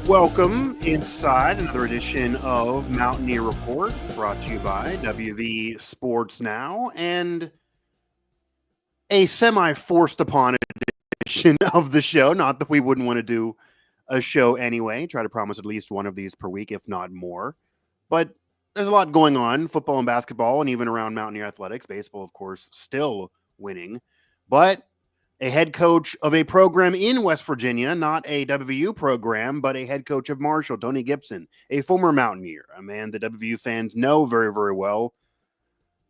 Welcome inside another edition of Mountaineer Report, brought to you by WV Sports Now, and a semi-forced upon edition of the show. Not that we wouldn't want to do a show anyway. Try to promise at least one of these per week, if not more. But there's a lot going on, football and basketball, and even around Mountaineer athletics. Baseball, of course, still winning. But a head coach of a program in West Virginia, not a WVU program, but a head coach of Marshall, Tony Gibson, a former Mountaineer, a man that WVU fans know very, very well,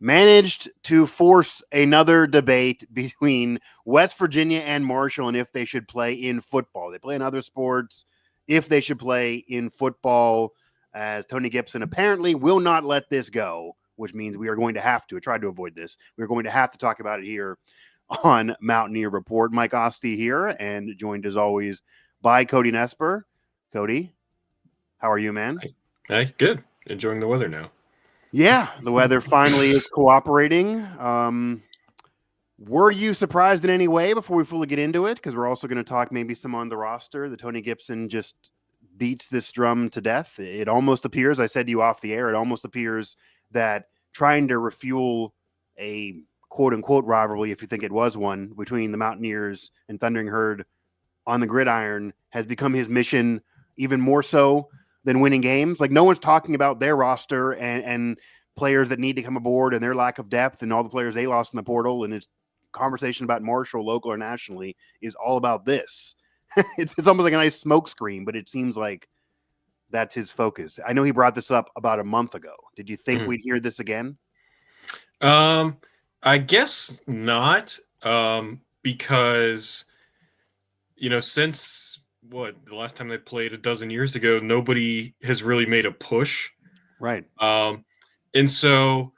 managed to force another debate between West Virginia and Marshall and if they should play in football. They play in other sports, if they should play in football, as Tony Gibson apparently will not let this go, which means we are going to have to. I tried to avoid this. We're going to have to talk about it here on Mountaineer Report. Mike Asti here, and joined as always by Cody Nespor. Cody, how are you, man? Hey, good. Enjoying the weather now. Yeah, the weather finally is cooperating. Were you surprised in any way before we fully get into it? Because we're also going to talk maybe some on the roster. The Tony Gibson just beats this drum to death. It almost appears, I said to you off the air, it almost appears that trying to refuel a quote-unquote rivalry, if you think it was one, between the Mountaineers and Thundering Herd on the gridiron has become his mission, even more so than winning games. Like, no one's talking about their roster and players that need to come aboard and their lack of depth and all the players they lost in the portal, and it's conversation about Marshall, local or nationally, is all about this. It's almost like a nice smoke screen, but it seems like that's his focus. I know he brought this up about a month ago. Did you think we'd hear this again? I guess not, because, since the last time they played a dozen years ago, nobody has really made a push. Right. And so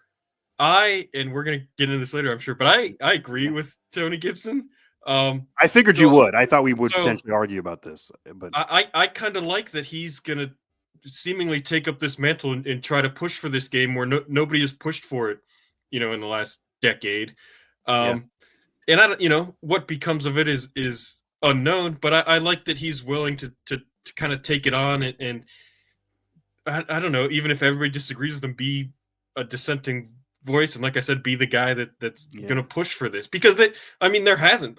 and we're going to get into this later, I'm sure, but I agree with Tony Gibson. I figured you would. I thought we would potentially argue about this, but I kind of like that he's going to seemingly take up this mantle and try to push for this game where nobody has pushed for it, in the last decade. And I don't, what becomes of it is unknown, but I like that he's willing to kind of take it on and I don't know, even if everybody disagrees with him, be a dissenting voice. And like I said, be the guy that's going to push for this, because there hasn't,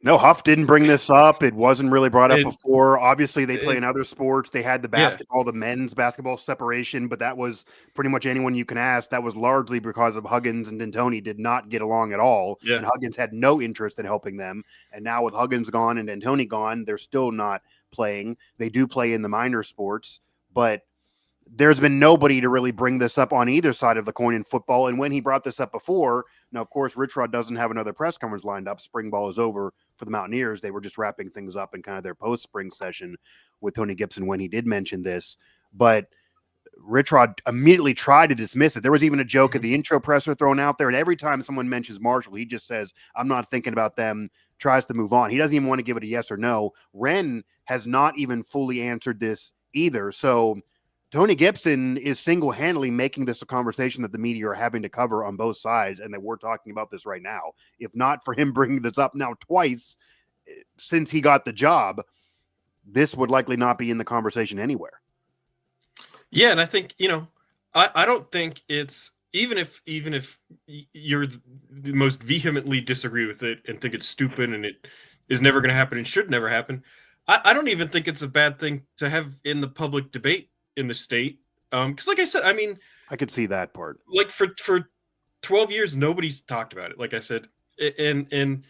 no, Huff didn't bring this up. It wasn't really brought up before. Obviously, they play in other sports. They had the basketball, the men's basketball separation, but that was pretty much anyone you can ask. That was largely because of Huggins and D'Antoni did not get along at all. Yeah. And Huggins had no interest in helping them. And now with Huggins gone and D'Antoni gone, they're still not playing. They do play in the minor sports, but there's been nobody to really bring this up on either side of the coin in football. And when he brought this up before, now, of course, Rich Rod doesn't have another press conference lined up. Spring ball is over for the Mountaineers. They were just wrapping things up in kind of their post-spring session with Tony Gibson when he did mention this. But Rich Rod immediately tried to dismiss it. There was even a joke at the intro presser thrown out there. And every time someone mentions Marshall, he just says, I'm not thinking about them, tries to move on. He doesn't even want to give it a yes or no. Ren has not even fully answered this either. So Tony Gibson is single-handedly making this a conversation that the media are having to cover on both sides, and that we're talking about this right now. If not for him bringing this up now twice since he got the job, this would likely not be in the conversation anywhere. Yeah, and I think, I don't think it's, even if you're the most vehemently disagree with it and think it's stupid and it is never going to happen and should never happen, I don't even think it's a bad thing to have in the public debate in the state, because like I said, I could see that part. Like for 12 years, nobody's talked about it. Like I said, and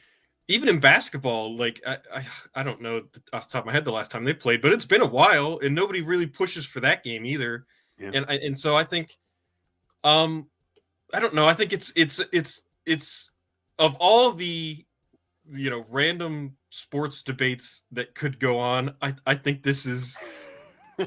even in basketball, like I don't know off the top of my head the last time they played, but it's been a while, and nobody really pushes for that game either. Yeah. And so I think, I don't know. I think it's of all the random sports debates that could go on, I think this is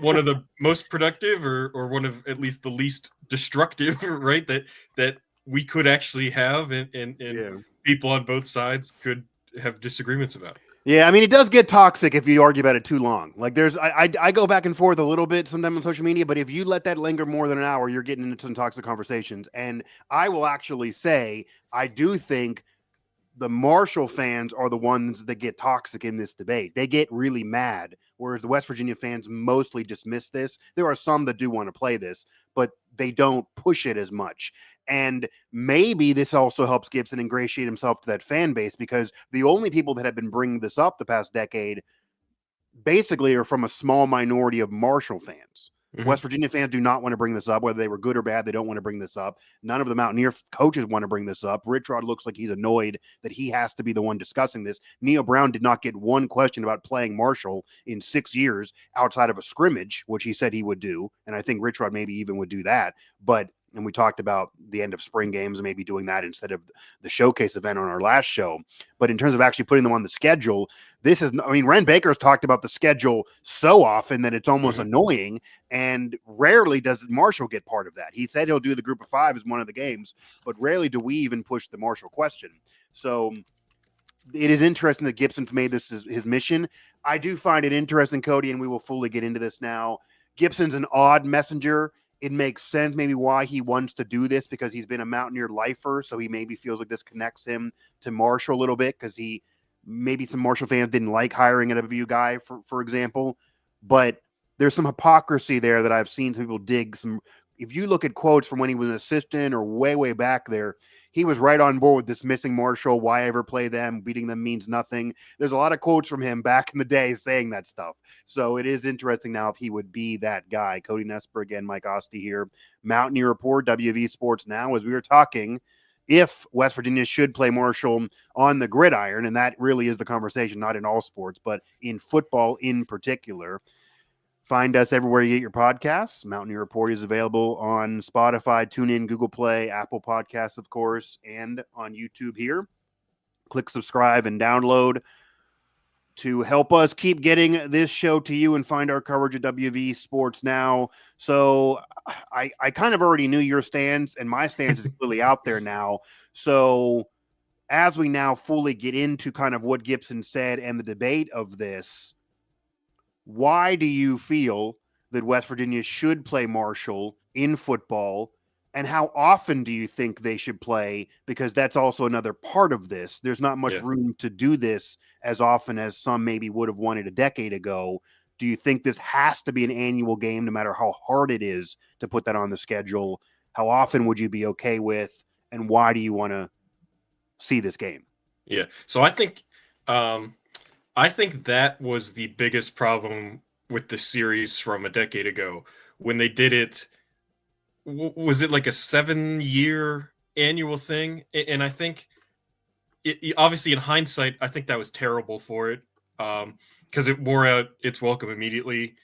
one of the most productive or one of at least the least destructive, right? That we could actually have and people on both sides could have disagreements about. Yeah, it does get toxic if you argue about it too long. Like I go back and forth a little bit sometimes on social media, but if you let that linger more than an hour, you're getting into some toxic conversations. And I will actually say, I do think the Marshall fans are the ones that get toxic in this debate. They get really mad, whereas the West Virginia fans mostly dismiss this. There are some that do want to play this, but they don't push it as much. And maybe this also helps Gibson ingratiate himself to that fan base, because the only people that have been bringing this up the past decade basically are from a small minority of Marshall fans. Mm-hmm. West Virginia fans do not want to bring this up, whether they were good or bad. They don't want to bring this up. None of the Mountaineer coaches want to bring this up. Rich Rod looks like he's annoyed that he has to be the one discussing this. Neil Brown did not get one question about playing Marshall in 6 years outside of a scrimmage, which he said he would do. And I think Rich Rod maybe even would do that. And we talked about the end of spring games and maybe doing that instead of the showcase event on our last show. But in terms of actually putting them on the schedule, this is, I mean, Ren Baker's talked about the schedule so often that it's almost annoying, and rarely does Marshall get part of that. He said he'll do the group of 5 as one of the games, but rarely do we even push the Marshall question. So it is interesting that Gibson's made this his mission. I do find it interesting, Cody, and we will fully get into this now. Gibson's an odd messenger. It makes sense maybe why he wants to do this, because he's been a Mountaineer lifer, so he maybe feels like this connects him to Marshall a little bit, because maybe some Marshall fans didn't like hiring a WVU guy, for example. But there's some hypocrisy there that I've seen some people dig. If you look at quotes from when he was an assistant or way back there, he was right on board with dismissing Marshall. Why ever play them? Beating them means nothing. There's a lot of quotes from him back in the day saying that stuff. So it is interesting now if he would be that guy. Cody Nespor again, Mike Asti here. Mountaineer Report, WV Sports Now, as we were talking, if West Virginia should play Marshall on the gridiron, and that really is the conversation, not in all sports, but in football in particular. Find us everywhere you get your podcasts. Mountaineer Report is available on Spotify, TuneIn, Google Play, Apple Podcasts, of course, and on YouTube here. Click subscribe and download to help us keep getting this show to you and find our coverage at WV Sports Now. So I kind of already knew your stance, and my stance is clearly out there now. So as we now fully get into kind of what Gibson said and the debate of this, why do you feel that West Virginia should play Marshall in football, and how often do you think they should play? Because that's also another part of this. There's not much room to do this as often as some maybe would have wanted a decade ago. Do you think this has to be an annual game, no matter how hard it is to put that on the schedule? How often would you be okay with, and why do you want to see this game? Yeah. So I think that was the biggest problem with the series from a decade ago when they did it. Was it like a 7-year annual thing? And I think obviously in hindsight, I think that was terrible for it, because it wore out its welcome immediately,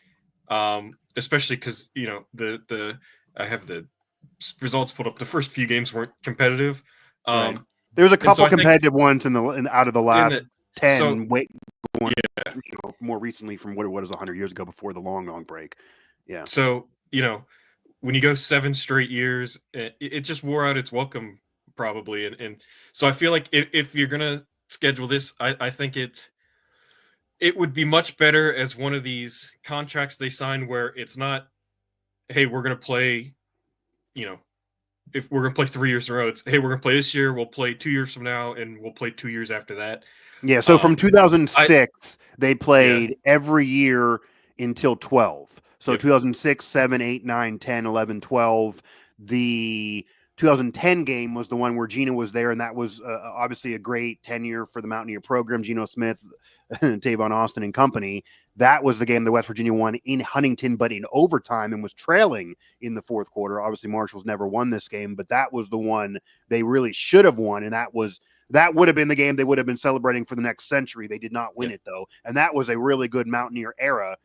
especially because, I have the results pulled up. The first few games weren't competitive. Right. There was a couple competitive ones out of the last 10. More recently from what it was 100 years ago before the long break. Yeah. So, when you go 7 straight years, it just wore out its welcome probably. And so I feel like if you're going to schedule this, I think it would be much better as one of these contracts they sign where it's not, hey, we're going to play, if we're going to play 3 years in a row, it's, hey, we're going to play this year, we'll play 2 years from now, and we'll play 2 years after that. Yeah, so from 2006, they played every year until 12. So 2006, 7, 8, 9, 10, 11, 12. The 2010 game was the one where Gino was there, and that was obviously a great tenure for the Mountaineer program. Geno Smith, Tavon Austin, and company. That was the game that West Virginia won in Huntington, but in overtime, and was trailing in the fourth quarter. Obviously, Marshall's never won this game, but that was the one they really should have won, and that would have been the game they would have been celebrating for the next century. They did not win it, though, and that was a really good Mountaineer era,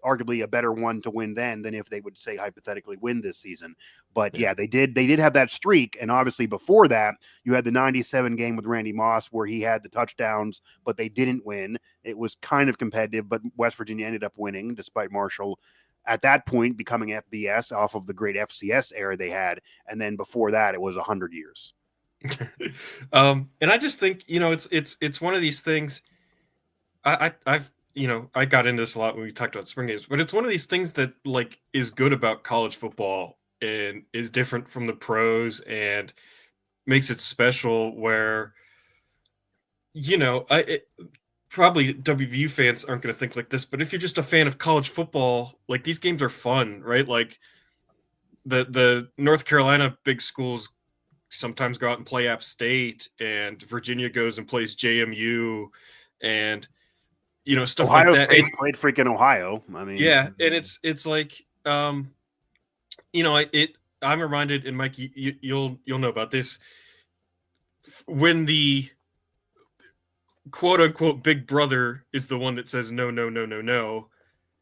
arguably a better one to win then than if they would say hypothetically win this season. But they did have that streak, and obviously before that, you had the 97 game with Randy Moss where he had the touchdowns, but they didn't win. It was kind of competitive, but West Virginia ended up winning despite Marshall at that point becoming FBS off of the great FCS era they had, and then before that it was 100 years. And I just think, it's one of these things. I've I got into this a lot when we talked about spring games, but it's one of these things that is good about college football and is different from the pros and makes it special, where Probably WVU fans aren't going to think like this, but if you're just a fan of college football, like these games are fun, right? Like the North Carolina big schools sometimes go out and play App State, and Virginia goes and plays JMU, and stuff like Ohio that. State's played freaking Ohio. I mean, Yeah, and it's like I'm reminded, and Mike, you'll know about this, when the quote unquote big brother is the one that says no, no, no, no, no.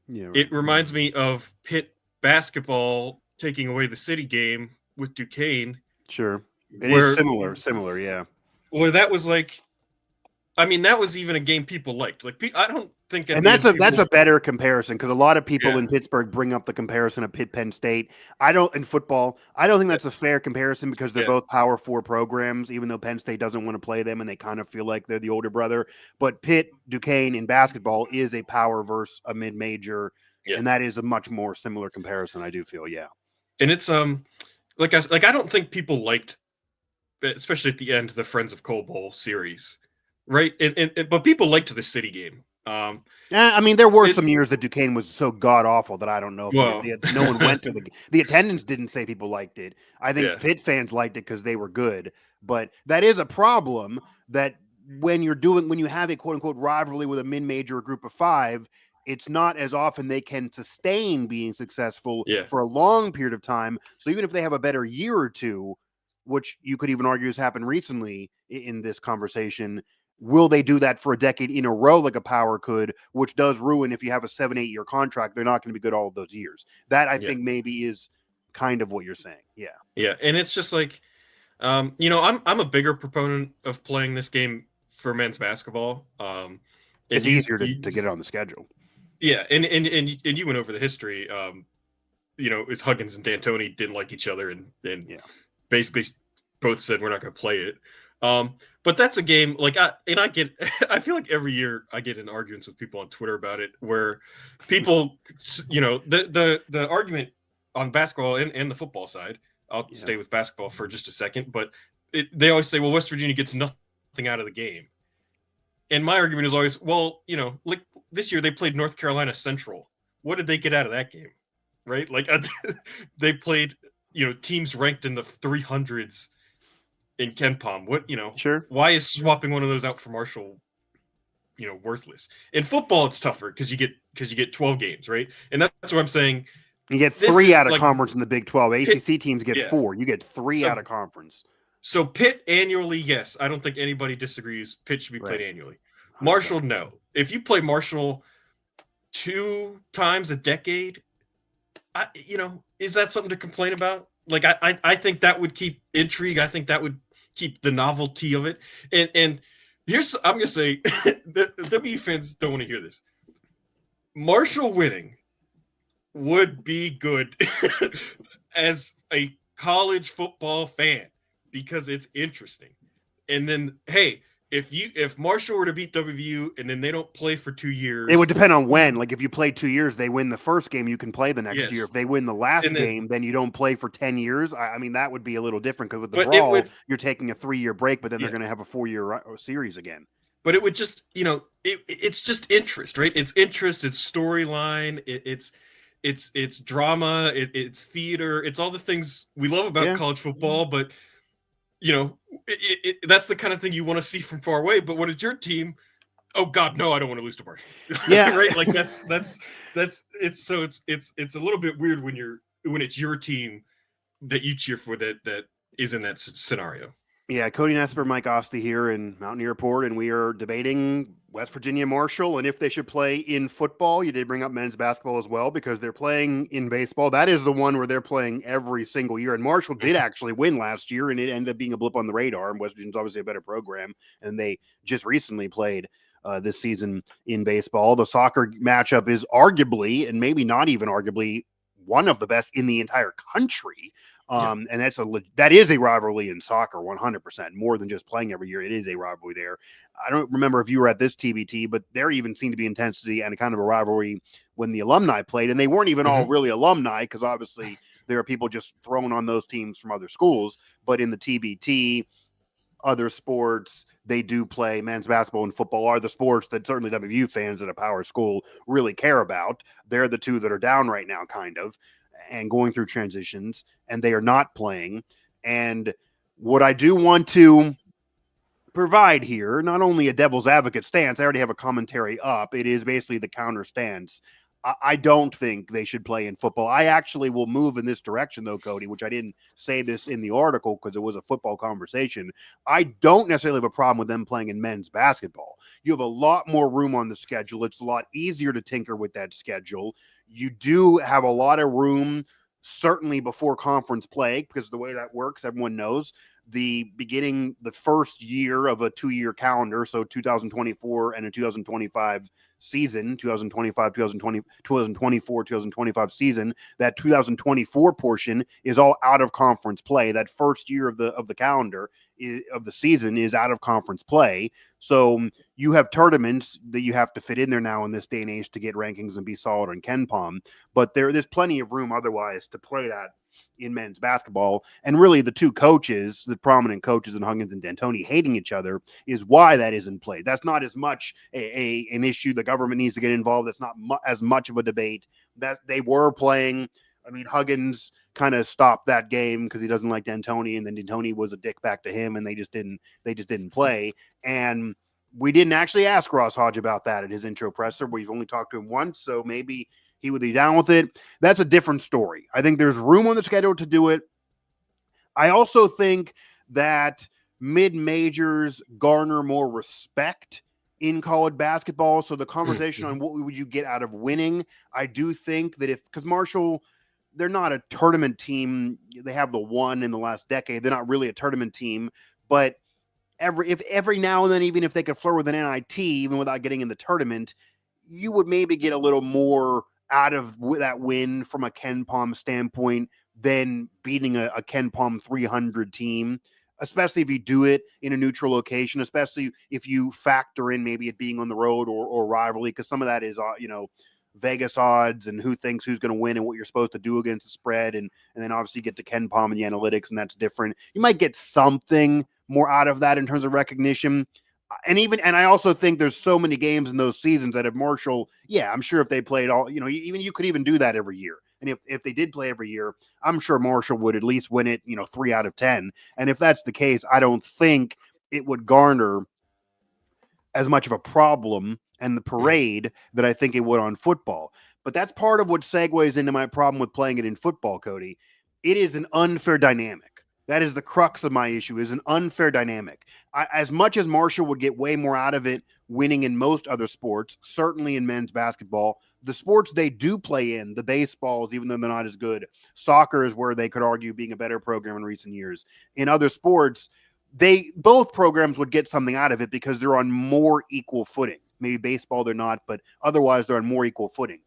yeah, right. It reminds me of Pitt basketball taking away the city game with Duquesne. Sure, it is similar, yeah. Where that was like, I mean, that was even a game people liked. Like, I don't think, and that's a better comparison, because a lot of people in Pittsburgh bring up the comparison of Pitt Penn State. In football, I don't think that's a fair comparison, because they're both Power 4 programs, even though Penn State doesn't want to play them and they kind of feel like they're the older brother. But Pitt Duquesne in basketball is a power versus a mid-major, and that is a much more similar comparison, I do feel. Yeah, and it's I don't think people liked, especially at the end, the Friends of Cole Bowl series, right? But people liked the city game. I mean, there were some years that Duquesne was so god awful that I don't know if no one went to the attendance didn't say people liked it. I think Pitt fans liked it because they were good, but that is a problem, that when you have a quote unquote rivalry with a mid-major group of 5, it's not as often they can sustain being successful for a long period of time. So even if they have a better year or two, which you could even argue has happened recently in this conversation, will they do that for a decade in a row like a power could, which does ruin, if you have a 7-8 year contract, they're not going to be good all of those years. That I think maybe is kind of what you're saying. Yeah. Yeah. And it's just like, I'm a bigger proponent of playing this game for men's basketball. It's easier to get it on the schedule. Yeah. And you went over the history. It's Huggins and D'Antoni didn't like each other, and basically both said, we're not going to play it. But that's a game like I feel like every year I get in arguments with people on Twitter about it, where people, the argument on basketball and the football side, I'll stay with basketball for just a second, but they always say, well, West Virginia gets nothing out of the game. And my argument is always, well, like this year they played North Carolina Central. What did they get out of that game? Right? Like they played, teams ranked in the 300s in KenPom. What, sure. Why is swapping one of those out for Marshall, worthless? In football, it's tougher because you get 12 games, right? And that's what I'm saying. You get 3 out of conference in the Big 12. ACC teams get 4. You get 3 out of conference. So Pitt annually, yes. I don't think anybody disagrees. Pitt should be played annually. Marshall, no. If you play Marshall 2 times a decade, is that something to complain about? Like, I think that would keep intrigue. I think that would keep the novelty of it. And here's, I'm going to say, the WVU fans don't want to hear this. Marshall winning would be good as a college football fan, because it's interesting. And then, hey, if Marshall were to beat WVU and then they don't play for 2 years, it would depend on when. Like, if you play 2 years, they win the first game, you can play the next year. If they win the last game, then you don't play for 10 years. I mean, that would be a little different, because with the brawl, you're taking a 3-year break, but then they're going to have a 4-year series again. But it would just, it's just interest, right? It's interest, it's storyline, it's drama, it's theater, it's all the things we love about college football. But that's the kind of thing you want to see from far away. But when it's your team, oh God, no, I don't want to lose to Marshall. Yeah, right. Like that's it's a little bit weird when it's your team that you cheer for that is in that scenario. Yeah, Cody, Nespor, Mike, Asti here in Mountaineer Report, and we are debating West Virginia Marshall and if they should play in football. You did bring up men's basketball as well, because they're playing in baseball. That is the one where they're playing every single year. And Marshall did actually win last year, and it ended up being a blip on the radar. And West Virginia's obviously a better program, and they just recently played this season in baseball. The soccer matchup is arguably, and maybe not even arguably, one of the best in the entire country. And that is a rivalry in soccer, 100%, more than just playing every year. It is a rivalry there. I don't remember if you were at this TBT, but there even seemed to be intensity and kind of a rivalry when the alumni played, and they weren't even all really alumni, because obviously there are people just thrown on those teams from other schools. But in the TBT, other sports, they do play. Men's basketball and football are the sports that certainly WVU fans at a power school really care about. They're the two that are down right now, kind of, and going through transitions, and they are not playing. And what I do want to provide here, not only a devil's advocate stance, I already have a commentary up. It is basically the counter stance. I don't think they should play in football. I actually will move in this direction, though, Cody, which I didn't say this in the article because it was a football conversation. I don't necessarily have a problem with them playing in men's basketball. You have a lot more room on the schedule. It's a lot easier to tinker with that schedule. You do have a lot of room, certainly before conference play, because the way that works, everyone knows, the first year of a 2-year calendar, so 2024 and a 2025 season, 2025, 2020, 2024, 2025 season, that 2024 portion is all out of conference play. That first year of the calendar of the season is out of conference play. So you have tournaments that you have to fit in there now in this day and age to get rankings and be solid on KenPom, but there's plenty of room otherwise to play that in men's basketball. And really the two coaches, the prominent coaches in Huggins and D'Antoni hating each other is why that isn't played. That's not as much an issue the government needs to get involved. That's not as much of a debate. That they were playing. I mean, Huggins kind of stopped that game because he doesn't like D'Antoni, and then D'Antoni was a dick back to him, and they just didn't play. And we didn't actually ask Ross Hodge about that at his intro presser. We've only talked to him once, so maybe he would be down with it. That's a different story. I think there's room on the schedule to do it. I also think that mid-majors garner more respect in college basketball. So the conversation on what would you get out of winning, I do think that because Marshall, they're not a tournament team. They have the one in the last decade. They're not really a tournament team, but every now and then, even if they could flirt with an NIT, even without getting in the tournament, you would maybe get a little more out of that win from a KenPom standpoint than beating a KenPom 300 team, especially if you do it in a neutral location, especially if you factor in maybe it being on the road or rivalry, because some of that is, Vegas odds and who thinks who's going to win and what you're supposed to do against the spread. And then obviously you get to KenPom and the analytics, and that's different. You might get something more out of that in terms of recognition. And I also think there's so many games in those seasons that if Marshall, I'm sure if they played all, even you could even do that every year. And if they did play every year, I'm sure Marshall would at least win it, 3 out of 10. And if that's the case, I don't think it would garner as much of a problem and the parade that I think it would on football. But that's part of what segues into my problem with playing it in football, Cody. It is an unfair dynamic. That is the crux of my issue, is an unfair dynamic. As much as Marshall would get way more out of it winning in most other sports, certainly in men's basketball, the sports they do play in, the baseballs, even though they're not as good, soccer is where they could argue being a better program in recent years. In other sports, both programs would get something out of it because they're on more equal footing. Maybe baseball they're not, but otherwise they're on more equal footing.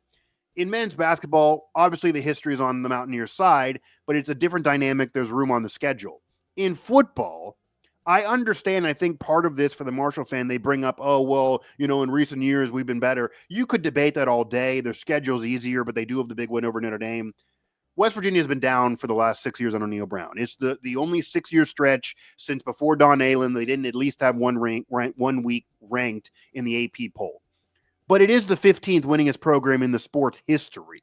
In men's basketball, obviously the history is on the Mountaineer side, but it's a different dynamic. There's room on the schedule. In football, I understand. I think part of this for the Marshall fan, they bring up, in recent years we've been better. You could debate that all day. Their schedule's easier, but they do have the big win over Notre Dame. West Virginia has been down for the last 6 years under Neil Brown. It's the only 6-year stretch since before Don Allen they didn't at least have one week ranked in the AP poll. But it is the 15th winningest program in the sport's history.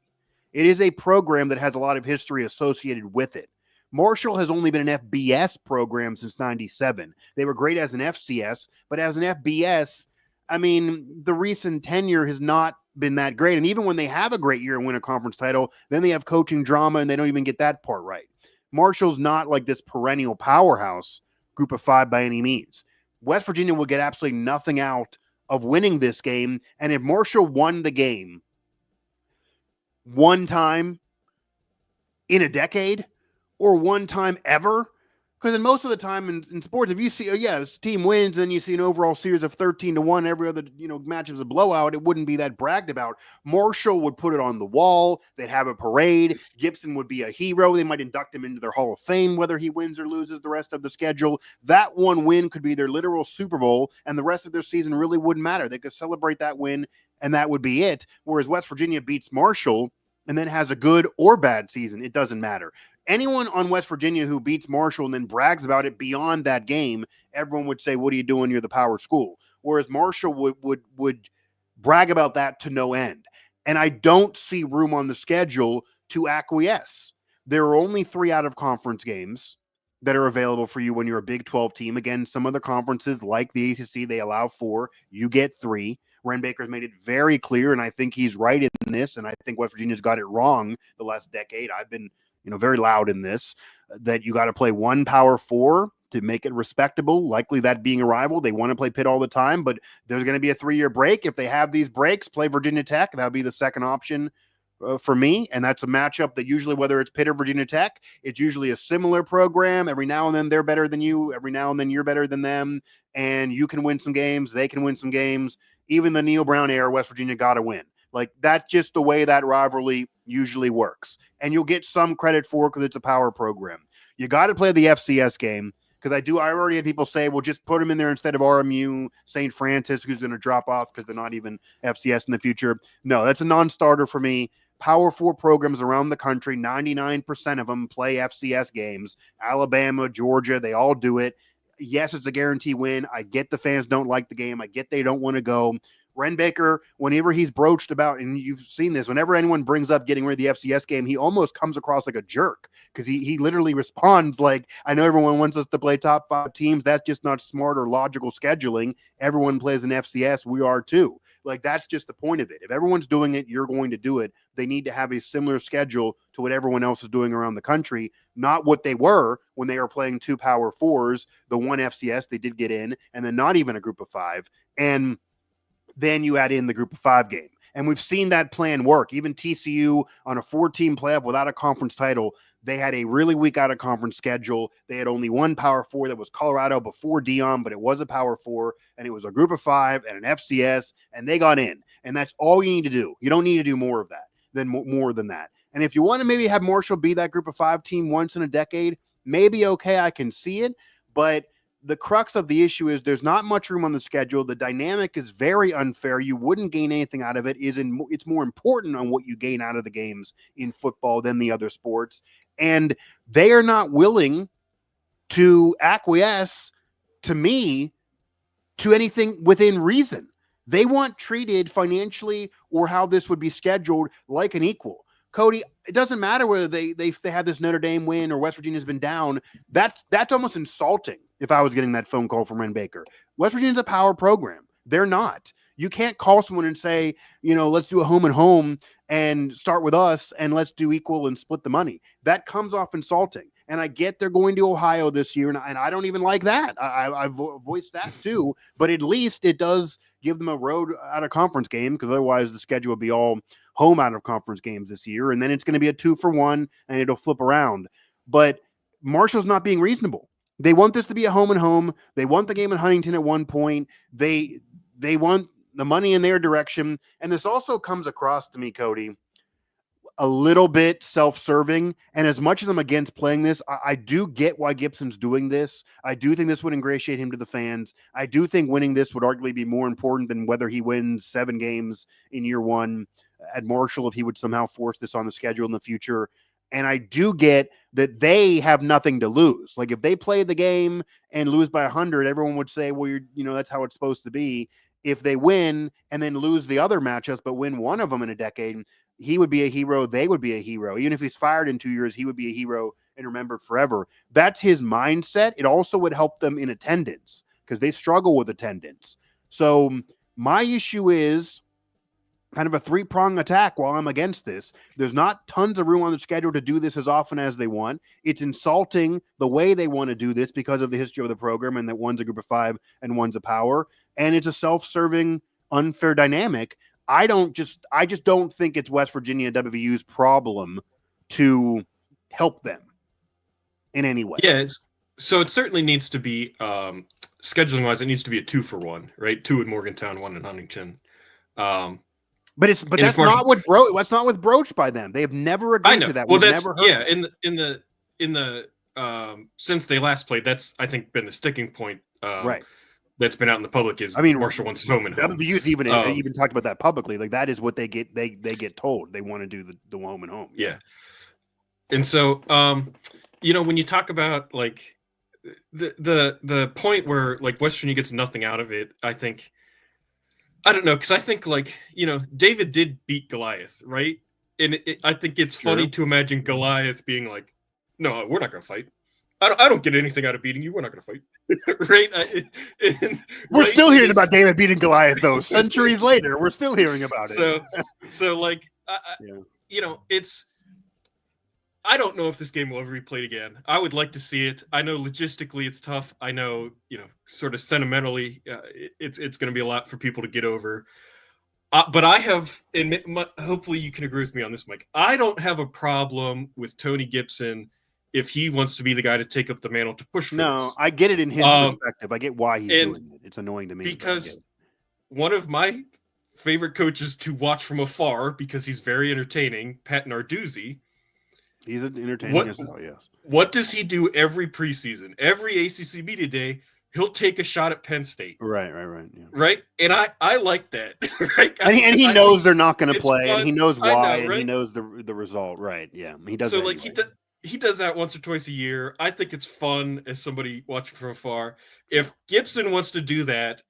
It is a program that has a lot of history associated with it. Marshall has only been an FBS program since 97. They were great as an FCS, but as an FBS, the recent tenure has not been that great. And even when they have a great year and win a conference title, then they have coaching drama and they don't even get that part right. Marshall's not like this perennial powerhouse group of 5 by any means. West Virginia will get absolutely nothing out of winning this game. And if Marshall won the game one time in a decade or one time ever, because most of the time in sports, if you see, this team wins, and then you see an overall series of 13-1, every other, match is a blowout, it wouldn't be that bragged about. Marshall would put it on the wall. They'd have a parade. Gibson would be a hero. They might induct him into their Hall of Fame, whether he wins or loses the rest of the schedule. That one win could be their literal Super Bowl, and the rest of their season really wouldn't matter. They could celebrate that win, and that would be it. Whereas West Virginia beats Marshall and then has a good or bad season. It doesn't matter. anyone on West Virginia who beats Marshall and then brags about it beyond that game, everyone would say, what are you doing? You're the power school. Whereas Marshall would brag about that to no end. And I don't see room on the schedule to acquiesce. There are only 3 out of conference games that are available for you when you're a Big 12 team. Again, some other conferences like the ACC, they allow 4. You get 3. Ren Baker's made it very clear, and I think he's right in this, and I think West Virginia's got it wrong the last decade. I've been very loud in this, that you got to play 1 Power 4 to make it respectable, likely that being a rival. They want to play Pitt all the time, but there's going to be a 3-year break. If they have these breaks, play Virginia Tech. That would be the second option for me, and that's a matchup that usually, whether it's Pitt or Virginia Tech, it's usually a similar program. Every now and then they're better than you. Every now and then you're better than them, and you can win some games. They can win some games. Even the Neil Brown era, West Virginia got to win. Like, that's just the way that rivalry usually works. And you'll get some credit for it because it's a power program. You got to play the FCS game, because I already had people say, well, just put them in there instead of RMU, St. Francis, who's going to drop off because they're not even FCS in the future. No, that's a non-starter for me. Power 4 programs around the country, 99% of them play FCS games. Alabama, Georgia, they all do it. Yes, it's a guarantee win. I get the fans don't like the game. I get they don't want to go. Ren Baker, whenever he's broached about, and you've seen this, whenever anyone brings up getting rid of the FCS game, he almost comes across like a jerk, because he literally responds like, I know everyone wants us to play top 5 teams. That's just not smart or logical scheduling. Everyone plays an FCS. We are too. Like, that's just the point of it. If everyone's doing it, you're going to do it. They need to have a similar schedule to what everyone else is doing around the country, not what they were when they were playing 2 Power 4s, the 1 FCS they did get in, and then not even a group of 5. And then you add in the group of 5 game. And we've seen that plan work. Even TCU on a 4-team playoff without a conference title, they had a really weak out of conference schedule. They had only 1 Power 4 that was Colorado before Dion, but it was a Power 4, and it was a group of 5 and an FCS, and they got in. And that's all you need to do. You don't need to do more of that, more than that. And if you want to maybe have Marshall be that group of 5 team once in a decade, maybe okay, I can see it. But the crux of the issue is there's not much room on the schedule. The dynamic is very unfair. You wouldn't gain anything out of it. It's more important on what you gain out of the games in football than the other sports. And they are not willing to acquiesce, to me, to anything within reason. They want treated financially or how this would be scheduled like an equal. Cody, it doesn't matter whether they have this Notre Dame win or West Virginia's been down. That's almost insulting if I was getting that phone call from Ren Baker. West Virginia's a power program. They're not. You can't call someone and say, let's do a home and home and start with us and let's do equal and split the money. That comes off insulting. And I get they're going to Ohio this year, and I don't even like that. I've voiced that too. But at least it does give them a road out of conference game, because otherwise the schedule would be all home out of conference games this year. And then it's going to be a 2-for-1 and it'll flip around. But Marshall's not being reasonable. They want this to be a home and home. They want the game in Huntington at one point. They want the money in their direction. And this also comes across to me, Cody, a little bit self-serving. And as much as I'm against playing this, I do get why Gibson's doing this. I do think this would ingratiate him to the fans. I do think winning this would arguably be more important than whether he wins 7 games in year 1 at Marshall, if he would somehow force this on the schedule in the future. And I do get that they have nothing to lose. Like, if they play the game and lose by 100, everyone would say, well, that's how it's supposed to be. If they win and then lose the other matchups, but win one of them in a decade, he would be a hero. They would be a hero. Even if he's fired in 2 years, he would be a hero and remembered forever. That's his mindset. It also would help them in attendance, because they struggle with attendance. So my issue is kind of a 3-prong attack while I'm against this. There's not tons of room on the schedule to do this as often as they want. It's insulting the way they want to do this because of the history of the program, and that one's a group of 5 and one's a power. And it's a self-serving, unfair dynamic. I just don't think it's West Virginia WVU's problem to help them in any way. Yeah, so it certainly needs to be, scheduling-wise, it needs to be a 2-for-1, right? 2 in Morgantown, 1 in Huntington. But that's not what's broached by them. They have never agreed to that. Well, in the since they last played, that's, I think, been the sticking point. Right. That's been out in the public is, Marshall wants home and home. WVU's even talked about that publicly. Like, that is what they get. They get told they want to do the home and home. Yeah. And so, when you talk about like the point where like West Virginia gets nothing out of it, I don't know, because I think like David did beat Goliath, right? And I think it's funny to imagine Goliath being like, "No, we're not gonna fight. I don't get anything out of beating you. We're not gonna fight." Right? We're still hearing about David beating Goliath, though. Centuries later, we're still hearing about it. So like, it's. I don't know if this game will ever be played again. I would like to see it. I know logistically it's tough. I know, sort of sentimentally, it's going to be a lot for people to get over. But I have, and hopefully you can agree with me on this, Mike. I don't have a problem with Tony Gibson if he wants to be the guy to take up the mantle to push for this. I get it in his perspective. I get why he's doing it. It's annoying to me. Because one of my favorite coaches to watch from afar, because he's very entertaining, Pat Narduzzi. He's entertaining as well, yes. What does he do every preseason? Every ACC Media Day, he'll take a shot at Penn State. Right. Yeah. Right? And I like that. Right? And he knows they're not going to play, fun. And he knows why, know, right? And he knows the result. Right, yeah. He does. So, that like, anyway. he does that once or twice a year. I think it's fun as somebody watching from afar. If Gibson wants to do that,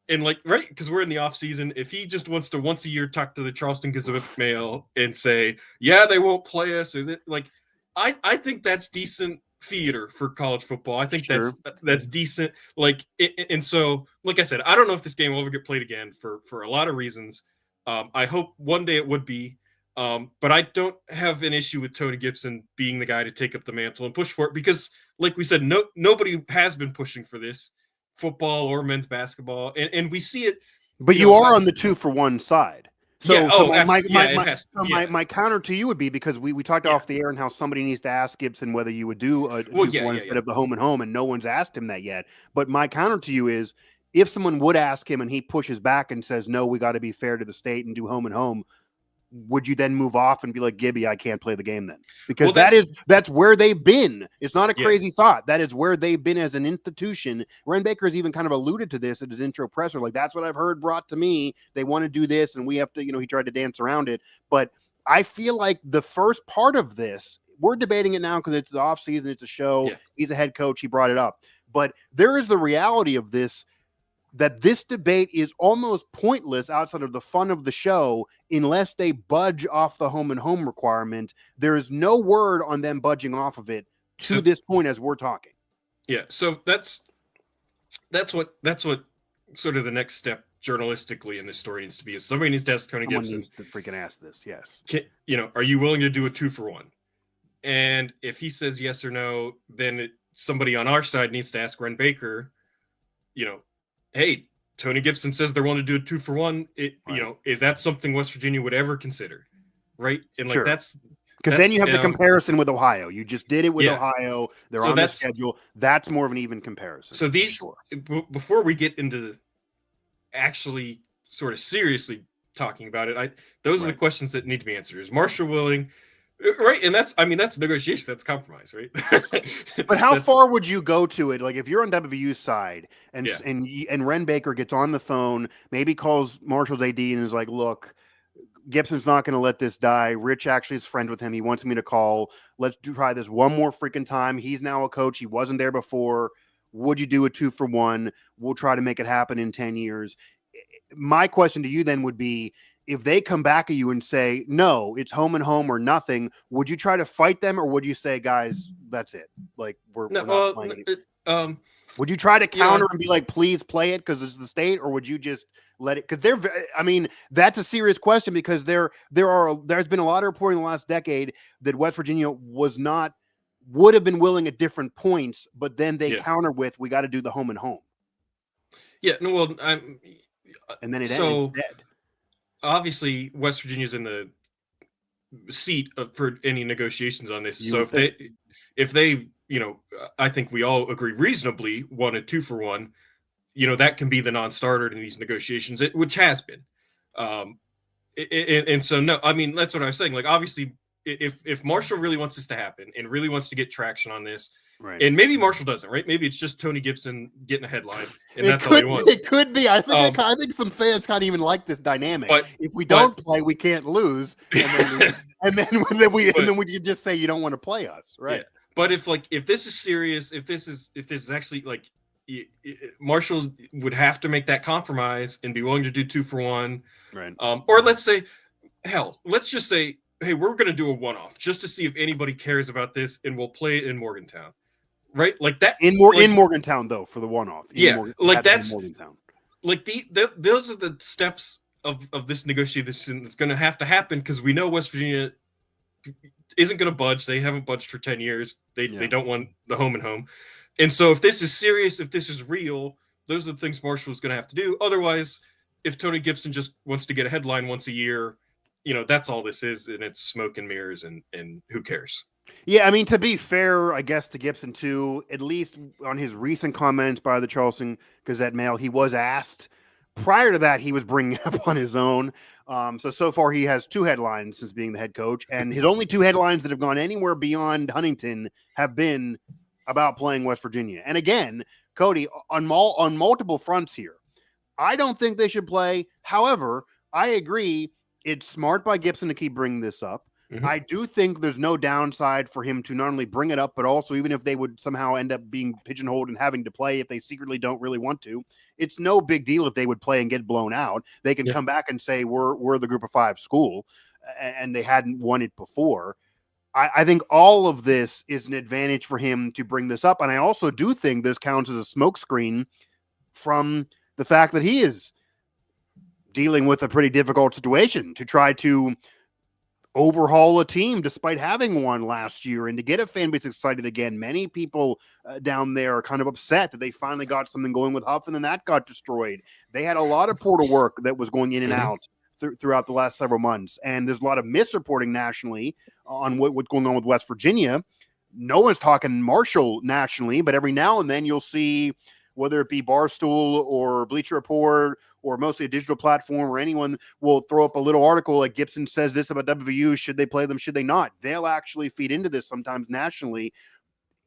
and like, right, because we're in the off season, if he just wants to once a year talk to the Charleston Gazette-Mail and say, yeah, they won't play us, or that, like, I think that's decent theater for college football. I think that's decent. Like, and so, like I said, I don't know if this game will ever get played again for a lot of reasons. I hope one day it would be, but I don't have an issue with Tony Gibson being the guy to take up the mantle and push for it, because, like we said, nobody has been pushing for this, football or men's basketball, and we see it. But you are on the 2-for-1 side. So, my counter to you would be, because we talked off the air and how somebody needs to ask Gibson whether you would do a 2-for-1 instead of the home and home, and no one's asked him that yet. But my counter to you is, if someone would ask him and he pushes back and says, no, we got to be fair to the state and do home and home, would you then move off and be like, Gibby, I can't play the game then? Because that's where they've been. It's not a crazy thought. That is where they've been as an institution. Ren Baker's even kind of alluded to this at his intro presser. Like, that's what I've heard brought to me. They want to do this, and we have to, he tried to dance around it. But I feel like the first part of this, we're debating it now because it's the off season, it's a show. Yeah. He's a head coach. He brought it up. But there is the reality of this, that this debate is almost pointless outside of the fun of the show unless they budge off the home and home requirement. There is no word on them budging off of it to this point as we're talking. Yeah, so that's what sort of the next step journalistically in this story needs to be, is somebody needs to ask Tony Gibson. Needs to freaking ask this, yes. Are you willing to do a 2-for-1? And if he says yes or no, then somebody on our side needs to ask Ren Baker, hey, Tony Gibson says they're willing to do a 2-for-1. Is that something West Virginia would ever consider? Right. And like, that's because then you have the comparison with Ohio. You just did it with Ohio. They're on the schedule. That's more of an even comparison. So before we get into actually sort of seriously talking about it, those are the questions that need to be answered. Is Marshall willing? Right, and that's negotiation, that's compromise, right? But how far would you go to it? Like, if you're on WVU's side and Ren Baker gets on the phone, maybe calls Marshall's AD and is like, look, Gibson's not going to let this die. Rich actually is friends with him. He wants me to call. Let's try this one more freaking time. He's now a coach. He wasn't there before. Would you do a 2-for-1? We'll try to make it happen in 10 years. My question to you then would be, if they come back at you and say, no, it's home and home or nothing, would you try to fight them, or would you say, guys, that's it? Like, we're not playing it. Would you try to counter and be like, please play it because it's the state, or would you just let it? Because that's a serious question, because there's been a lot of reporting in the last decade that West Virginia would have been willing at different points, but then they counter with, we got to do the home and home. Yeah, no, well, and then it's dead. Obviously, West Virginia's in the seat for any negotiations on this. If they, I think we all agree reasonably want a 2-for-1, that can be the non-starter in these negotiations, which has been. And so, no, I mean, that's what I was saying. Like, obviously, if Marshall really wants this to happen and really wants to get traction on this, Right. And maybe Marshall doesn't, right? Maybe it's just Tony Gibson getting a headline, and It that's all he could wants. it could be. I think some fans kind of even like this dynamic. But if we don't play, we can't lose, and then we can just say you don't want to play us, right? Yeah. But if this is serious, if this is actually like Marshall would have to make that compromise and be willing to do 2-for-1, right? Or let's say, hell, let's just say, hey, we're going to do a one-off just to see if anybody cares about this, and we'll play it in Morgantown, right? Like that in Morgantown though for the one-off. That's Morgantown. Like those are the steps of this negotiation that's going to have to happen, because we know West Virginia isn't going to budge. They haven't budged for 10 years. They don't want the home and home. And so if this is serious, if this is real, those are the things Marshall's going to have to do. Otherwise, if Tony Gibson just wants to get a headline once a year, that's all this is, and it's smoke and mirrors, and who cares? Yeah, I mean, to be fair, I guess to Gibson too, at least on his recent comments by the Charleston Gazette-Mail, he was asked. Prior to that, he was bringing it up on his own. So far, he has 2 headlines since being the head coach, and his only 2 headlines that have gone anywhere beyond Huntington have been about playing West Virginia. And again, Cody, on multiple fronts here, I don't think they should play. However, I agree it's smart by Gibson to keep bringing this up. Mm-hmm. I do think there's no downside for him to not only bring it up, but also even if they would somehow end up being pigeonholed and having to play if they secretly don't really want to, it's no big deal if they would play and get blown out. They can come back and say we're the Group of 5 school, and they hadn't won it before. I think all of this is an advantage for him to bring this up, and I also do think this counts as a smokescreen from the fact that he is dealing with a pretty difficult situation to try to overhaul a team despite having won last year and to get a fan base excited again. Many people down there are kind of upset that they finally got something going with Huff, and then that got destroyed. They had a lot of portal work that was going in and out throughout the last several months, and there's a lot of misreporting nationally on what's going on with West Virginia. No one's talking Marshall nationally, but every now and then you'll see, whether it be Barstool or Bleacher Report or mostly a digital platform, or anyone will throw up a little article like Gibson says this about WVU. Should they play them? Should they not? They'll actually feed into this sometimes nationally.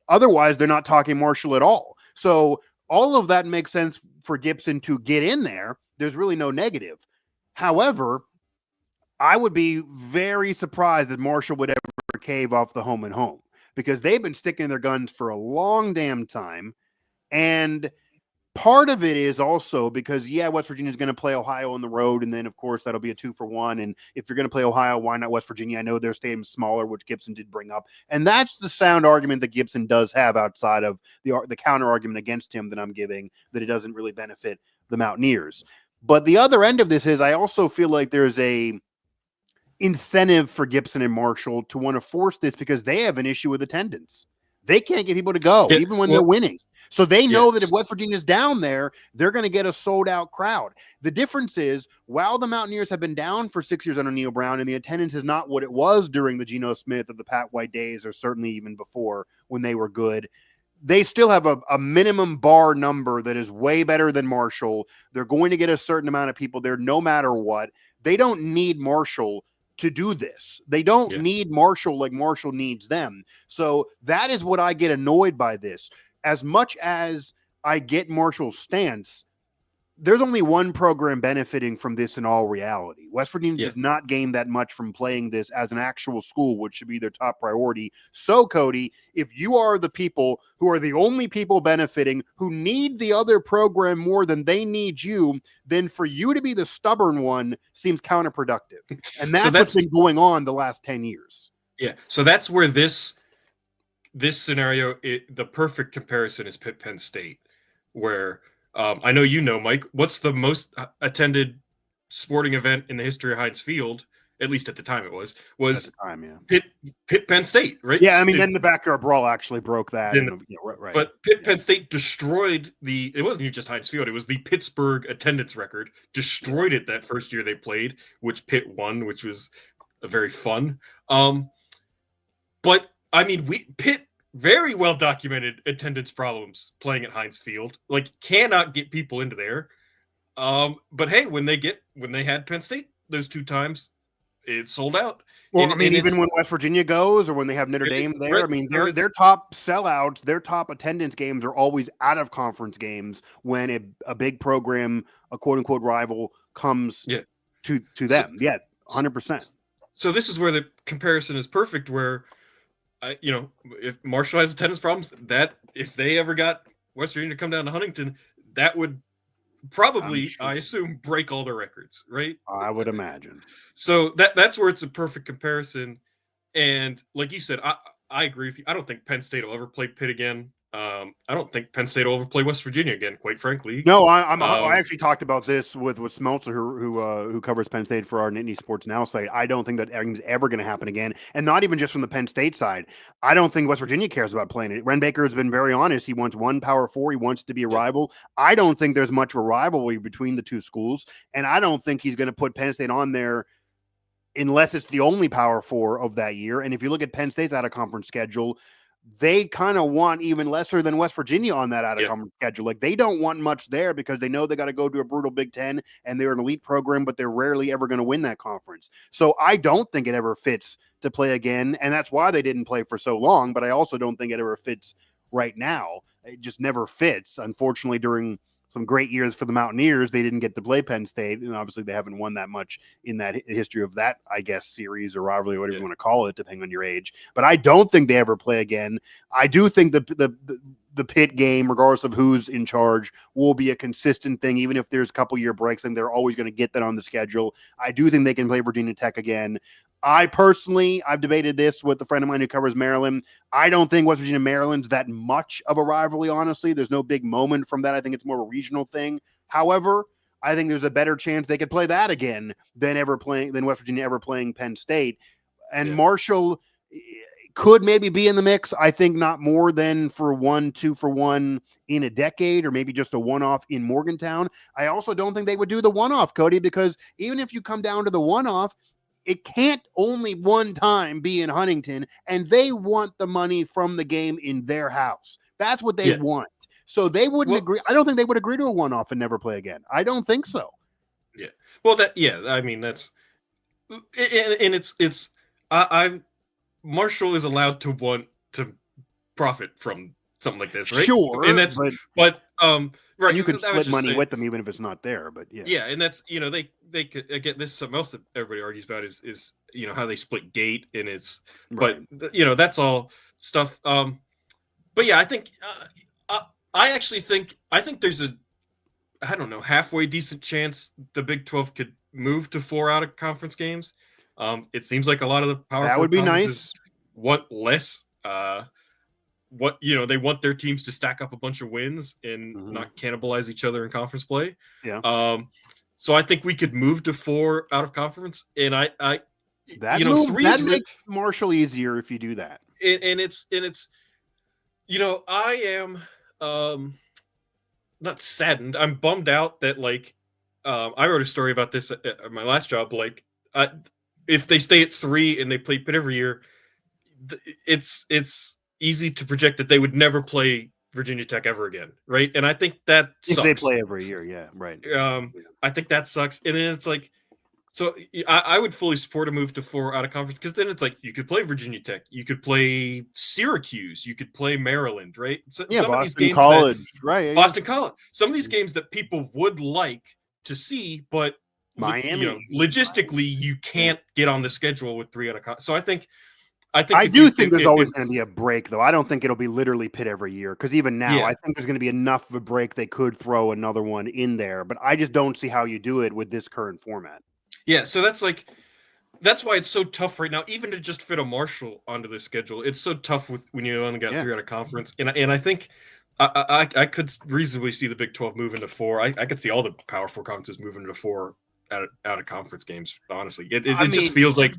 Otherwise, they're not talking Marshall at all. So all of that makes sense for Gibson to get in there. There's really no negative. However, I would be very surprised that Marshall would ever cave off the home and home, because they've been sticking to their guns for a long damn time. And part of it is also because, West Virginia is going to play Ohio on the road, and then, of course, that'll be a 2-for-1. And if you're going to play Ohio, why not West Virginia? I know their stadium's smaller, which Gibson did bring up. And that's the sound argument that Gibson does have outside of the counter argument against him that I'm giving, that it doesn't really benefit the Mountaineers. But the other end of this is I also feel like there's a incentive for Gibson and Marshall to want to force this, because they have an issue with attendance. They can't get people to go, even when they're winning. So they know that if West Virginia's down there, they're going to get a sold-out crowd. The difference is, while the Mountaineers have been down for 6 years under Neil Brown, and the attendance is not what it was during the Geno Smith or the Pat White days, or certainly even before when they were good, they still have a minimum bar number that is way better than Marshall. They're going to get a certain amount of people there no matter what. They don't need Marshall to do this. They don't need Marshall like Marshall needs them. So that is what I get annoyed by this. As much as I get Marshall's stance, there's only one program benefiting from this in all reality. West Virginia does not gain that much from playing this as an actual school, which should be their top priority. So, Cody, if you are the people who are the only people benefiting, who need the other program more than they need you, then for you to be the stubborn one seems counterproductive. And that's what's been going on the last 10 years. Yeah. So that's where this scenario, the perfect comparison is Pitt-Penn State, where I know Mike, what's the most attended sporting event in the history of Heinz Field, at least at the time it was at the time, Pitt-Penn State, right? Yeah, I mean, then the backyard brawl actually broke that. Right. But Pitt-Penn State destroyed it wasn't even just Heinz Field, it was the Pittsburgh attendance record, destroyed it that first year they played, which Pitt won, which was very fun. But, I mean, Pitt, very well documented attendance problems playing at Heinz Field. Like, cannot get people into there. But hey, when they had Penn State those 2 times, it's sold out. Well, And, I mean, and even it's when West Virginia goes or when they have Notre Dame there, right. I mean, So their top sellouts, their top attendance games are always out of conference games when a big program, a quote unquote rival, comes yeah. to So, them. Yeah, 100%. so this is where the comparison is perfect. Where if Marshall has attendance problems, that if they ever got West Virginia to come down to Huntington, that would probably, I assume, break all the records, right? I would imagine. So that's where it's a perfect comparison. And like you said, I agree with you. I don't think Penn State will ever play Pitt again. I don't think Penn State will ever play West Virginia again, quite frankly. No, I actually talked about this with Smeltzer, who covers Penn State for our Nittany Sports Now site. I don't think that anything's ever going to happen again, and not even just from the Penn State side. I don't think West Virginia cares about playing it. Ren Baker has been very honest. He wants one Power Four. He wants to be a rival. I don't think there's much of a rivalry between the two schools, and I don't think he's going to put Penn State on there unless it's the only Power Four of that year. And if you look at Penn State's out-of-conference schedule, they kind of want even lesser than West Virginia on that out-of-conference schedule. Like, they don't want much there because they know they got to go to a brutal Big Ten, and they're an elite program, but they're rarely ever going to win that conference. So I don't think it ever fits to play again, and that's why they didn't play for so long, but I also don't think it ever fits right now. It just never fits. Unfortunately, during some great years for the Mountaineers, they didn't get to play Penn State, and obviously they haven't won that much in that history of that, I guess, series or rivalry, whatever you want to call it, depending on your age. But I don't think they ever play again. I do think the Pitt game, regardless of who's in charge, will be a consistent thing, even if there's a couple-year breaks, and they're always going to get that on the schedule. I do think they can play Virginia Tech again. I've debated this with a friend of mine who covers Maryland. I don't think West Virginia Maryland's that much of a rivalry, honestly. There's no big moment from that. I think it's more of a regional thing. However, I think there's a better chance they could play that again than West Virginia ever playing Penn State. And Marshall could maybe be in the mix. I think not more than for 2 for 1 in a decade, or maybe just a one-off in Morgantown. I also don't think they would do the one-off, Cody, because even if you come down to the one-off, it can't only one time be in Huntington, and they want the money from the game in their house. That's what they want. So they wouldn't agree. I don't think they would agree to a one-off and never play again. I don't think so. Yeah. Well, I mean, that's, and it's Marshall is allowed to want to profit from something like this, right? Sure. And that's, but right. You can split money with them even if it's not there, but yeah. Yeah. And that's, they could, again, this is something else that everybody argues about is how they split gate, and it's, but that's all stuff. But yeah, I think, I think there's I don't know, halfway decent chance the Big 12 could move to 4 out of conference games. It seems like a lot of the Power 4 conferences want less. They want their teams to stack up a bunch of wins and not cannibalize each other in conference play. Yeah. So I think we could move to 4 out of conference, and that 3 that makes Marshall easier if you do that. And it's I am not saddened. I'm bummed out that I wrote a story about this at my last job. If they stay at 3 and they play Pitt every year, it's easy to project that they would never play Virginia Tech ever again, right? And I think that sucks. If they play every year, yeah, right. I think that sucks. And then it's so I would fully support a move to 4 out of conference, because then it's you could play Virginia Tech, you could play Syracuse, you could play Maryland, right? Some of these games College, right? Boston College. Some of these games that people would like to see, but Miami, logistically, you can't get on the schedule with 3 out of conference. So I think there's always going to be a break, though. I don't think it'll be literally Pitt every year, because even now, I think there's going to be enough of a break they could throw another one in there. But I just don't see how you do it with this current format. Yeah, so that's why it's so tough right now, even to just fit a Marshall onto the schedule. It's so tough when you only got 3 out of conference, and I think I could reasonably see the Big 12 moving to 4. I could see all the Power 4 conferences moving to 4 out of conference games. Honestly, it just feels like.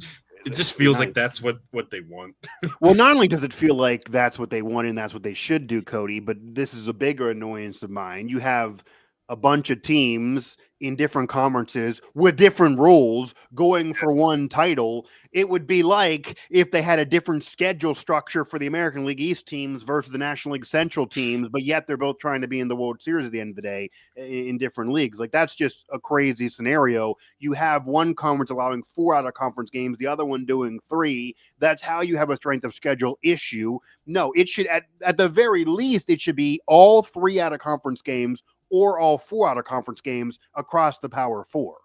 It just feels like that's what they want. Well, not only does it feel like that's what they want and that's what they should do, Cody, but this is a bigger annoyance of mine. You have a bunch of teams in different conferences with different rules going for one title. It would be like if they had a different schedule structure for the American League East teams versus the National League Central teams, but yet they're both trying to be in the World Series at the end of the day in different leagues. Like, that's just a crazy scenario. You have one conference allowing 4 out of conference games, the other one doing 3. That's how you have a strength of schedule issue. No, it should, at the very least, it should be all 3 out of conference games or all 4 out of conference games across the Power 4.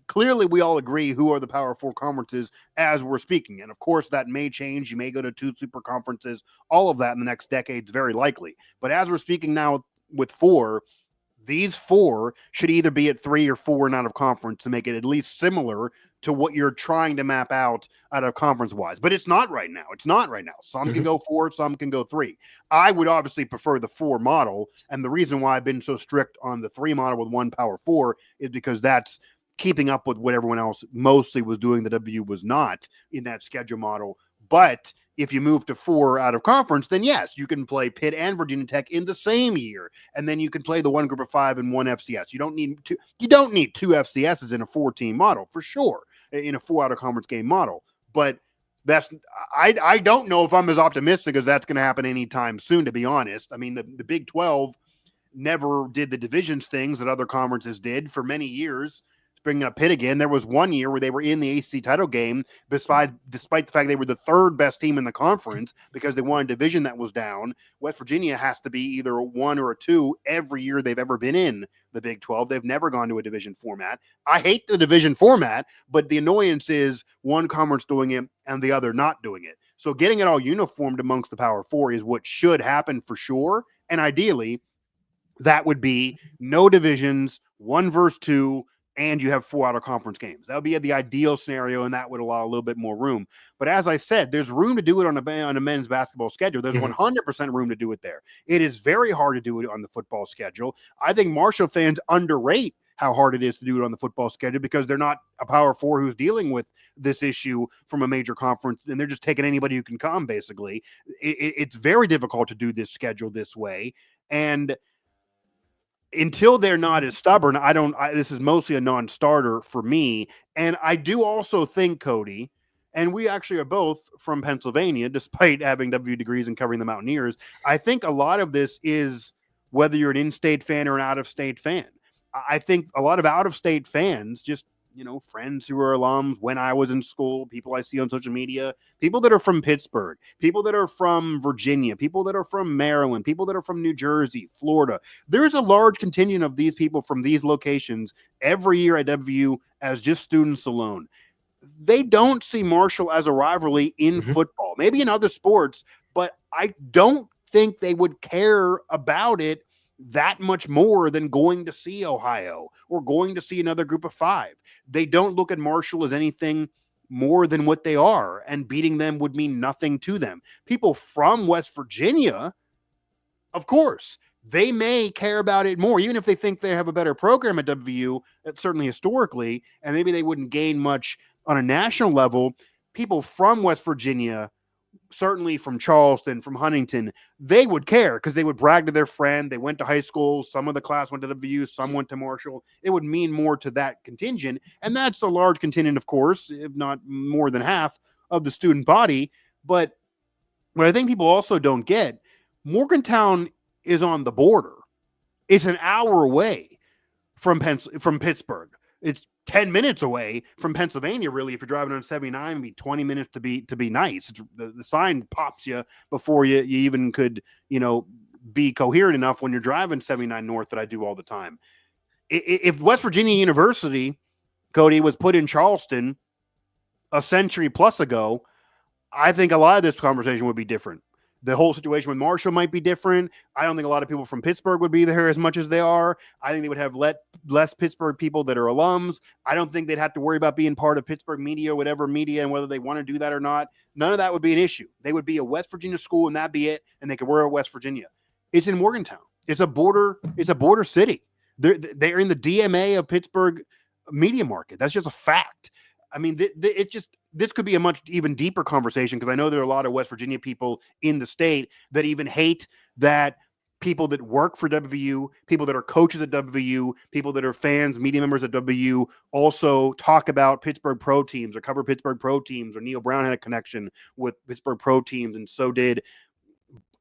Clearly, we all agree who are the Power 4 conferences as we're speaking. And of course, that may change. You may go to 2 super conferences, all of that in the next decade is very likely. But as we're speaking now with 4, these 4 should either be at 3 or 4 and out of conference to make it at least similar to what you're trying to map out of conference wise. But it's not right now. Some can go 4, some can go 3. I would obviously prefer the 4 model. And the reason why I've been so strict on the 3 model with 1 Power 4 is because that's keeping up with what everyone else mostly was doing. The WVU was not in that schedule model. But if you move to 4 out of conference, then yes, you can play Pitt and Virginia Tech in the same year, and then you can play the one group of 5 and 1 FCS. You don't need 2 FCSs in a 4-team model for sure, in a 4 out of conference game model. But I don't know if I'm as optimistic as that's going to happen anytime soon, to be honest. I mean, the Big 12 never did the divisions things that other conferences did for many years. Bringing up Pitt again, there was one year where they were in the ACC title game, despite the fact they were the 3rd best team in the conference because they won a division that was down. West Virginia has to be either a 1 or a 2 every year they've ever been in the Big 12. They've never gone to a division format. I hate the division format, but the annoyance is one conference doing it and the other not doing it. So getting it all uniformed amongst the Power 4 is what should happen for sure. And ideally, that would be no divisions, 1 versus 2, and you have 4 out of conference games. That would be the ideal scenario, and that would allow a little bit more room. But as I said, there's room to do it on a men's basketball schedule. There's 100% room to do it there. It is very hard to do it on the football schedule. I think Marshall fans underrate how hard it is to do it on the football schedule because they're not a Power 4 who's dealing with this issue from a major conference, and they're just taking anybody who can come, basically. It's very difficult to do this schedule this way, and until they're not as stubborn, this is mostly a non-starter for me. And I do also think, Cody, and we actually are both from Pennsylvania, despite having WVU degrees and covering the Mountaineers, I think a lot of this is whether you're an in-state fan or an out-of-state fan. I think a lot of out-of-state fans, just, friends who are alums when I was in school, people I see on social media, people that are from Pittsburgh, people that are from Virginia, people that are from Maryland, people that are from New Jersey, Florida. There's a large contingent of these people from these locations every year at WVU as just students alone. They don't see Marshall as a rivalry in football, maybe in other sports, but I don't think they would care about it that much more than going to see Ohio or going to see another group of 5. They don't look at Marshall as anything more than what they are, and beating them would mean nothing to them. People from West Virginia, of course, they may care about it more, even if they think they have a better program at WVU, certainly historically, and maybe they wouldn't gain much on a national level. People from West Virginia, certainly from Charleston, from Huntington, they would care because they would brag to their friend. They went to high school. Some of the class went to WVU. Some went to Marshall. It would mean more to that contingent. And that's a large contingent, of course, if not more than half of the student body. But what I think people also don't get, Morgantown is on the border. It's an hour away from Pittsburgh. It's 10 minutes away from Pennsylvania, really. If you're driving on 79, it'd be 20 minutes to be nice. The sign pops you before you even could, be coherent enough when you're driving 79 north that I do all the time. If West Virginia University, Cody, was put in Charleston a century plus ago, I think a lot of this conversation would be different. The whole situation with Marshall might be different. I don't think a lot of people from Pittsburgh would be there as much as they are. I think they would have less Pittsburgh people that are alums. I don't think they'd have to worry about being part of Pittsburgh media, whatever media, and whether they want to do that or not. None of that would be an issue. They would be a West Virginia school, and that'd be it, and they could work at West Virginia. It's in Morgantown. It's a border city. They're in the DMA of Pittsburgh media market. That's just a fact. I mean, this could be a much even deeper conversation because I know there are a lot of West Virginia people in the state that even hate that people that work for WVU, people that are coaches at WVU, people that are fans, media members at WVU also talk about Pittsburgh pro teams or cover Pittsburgh pro teams, or Neil Brown had a connection with Pittsburgh pro teams, and so did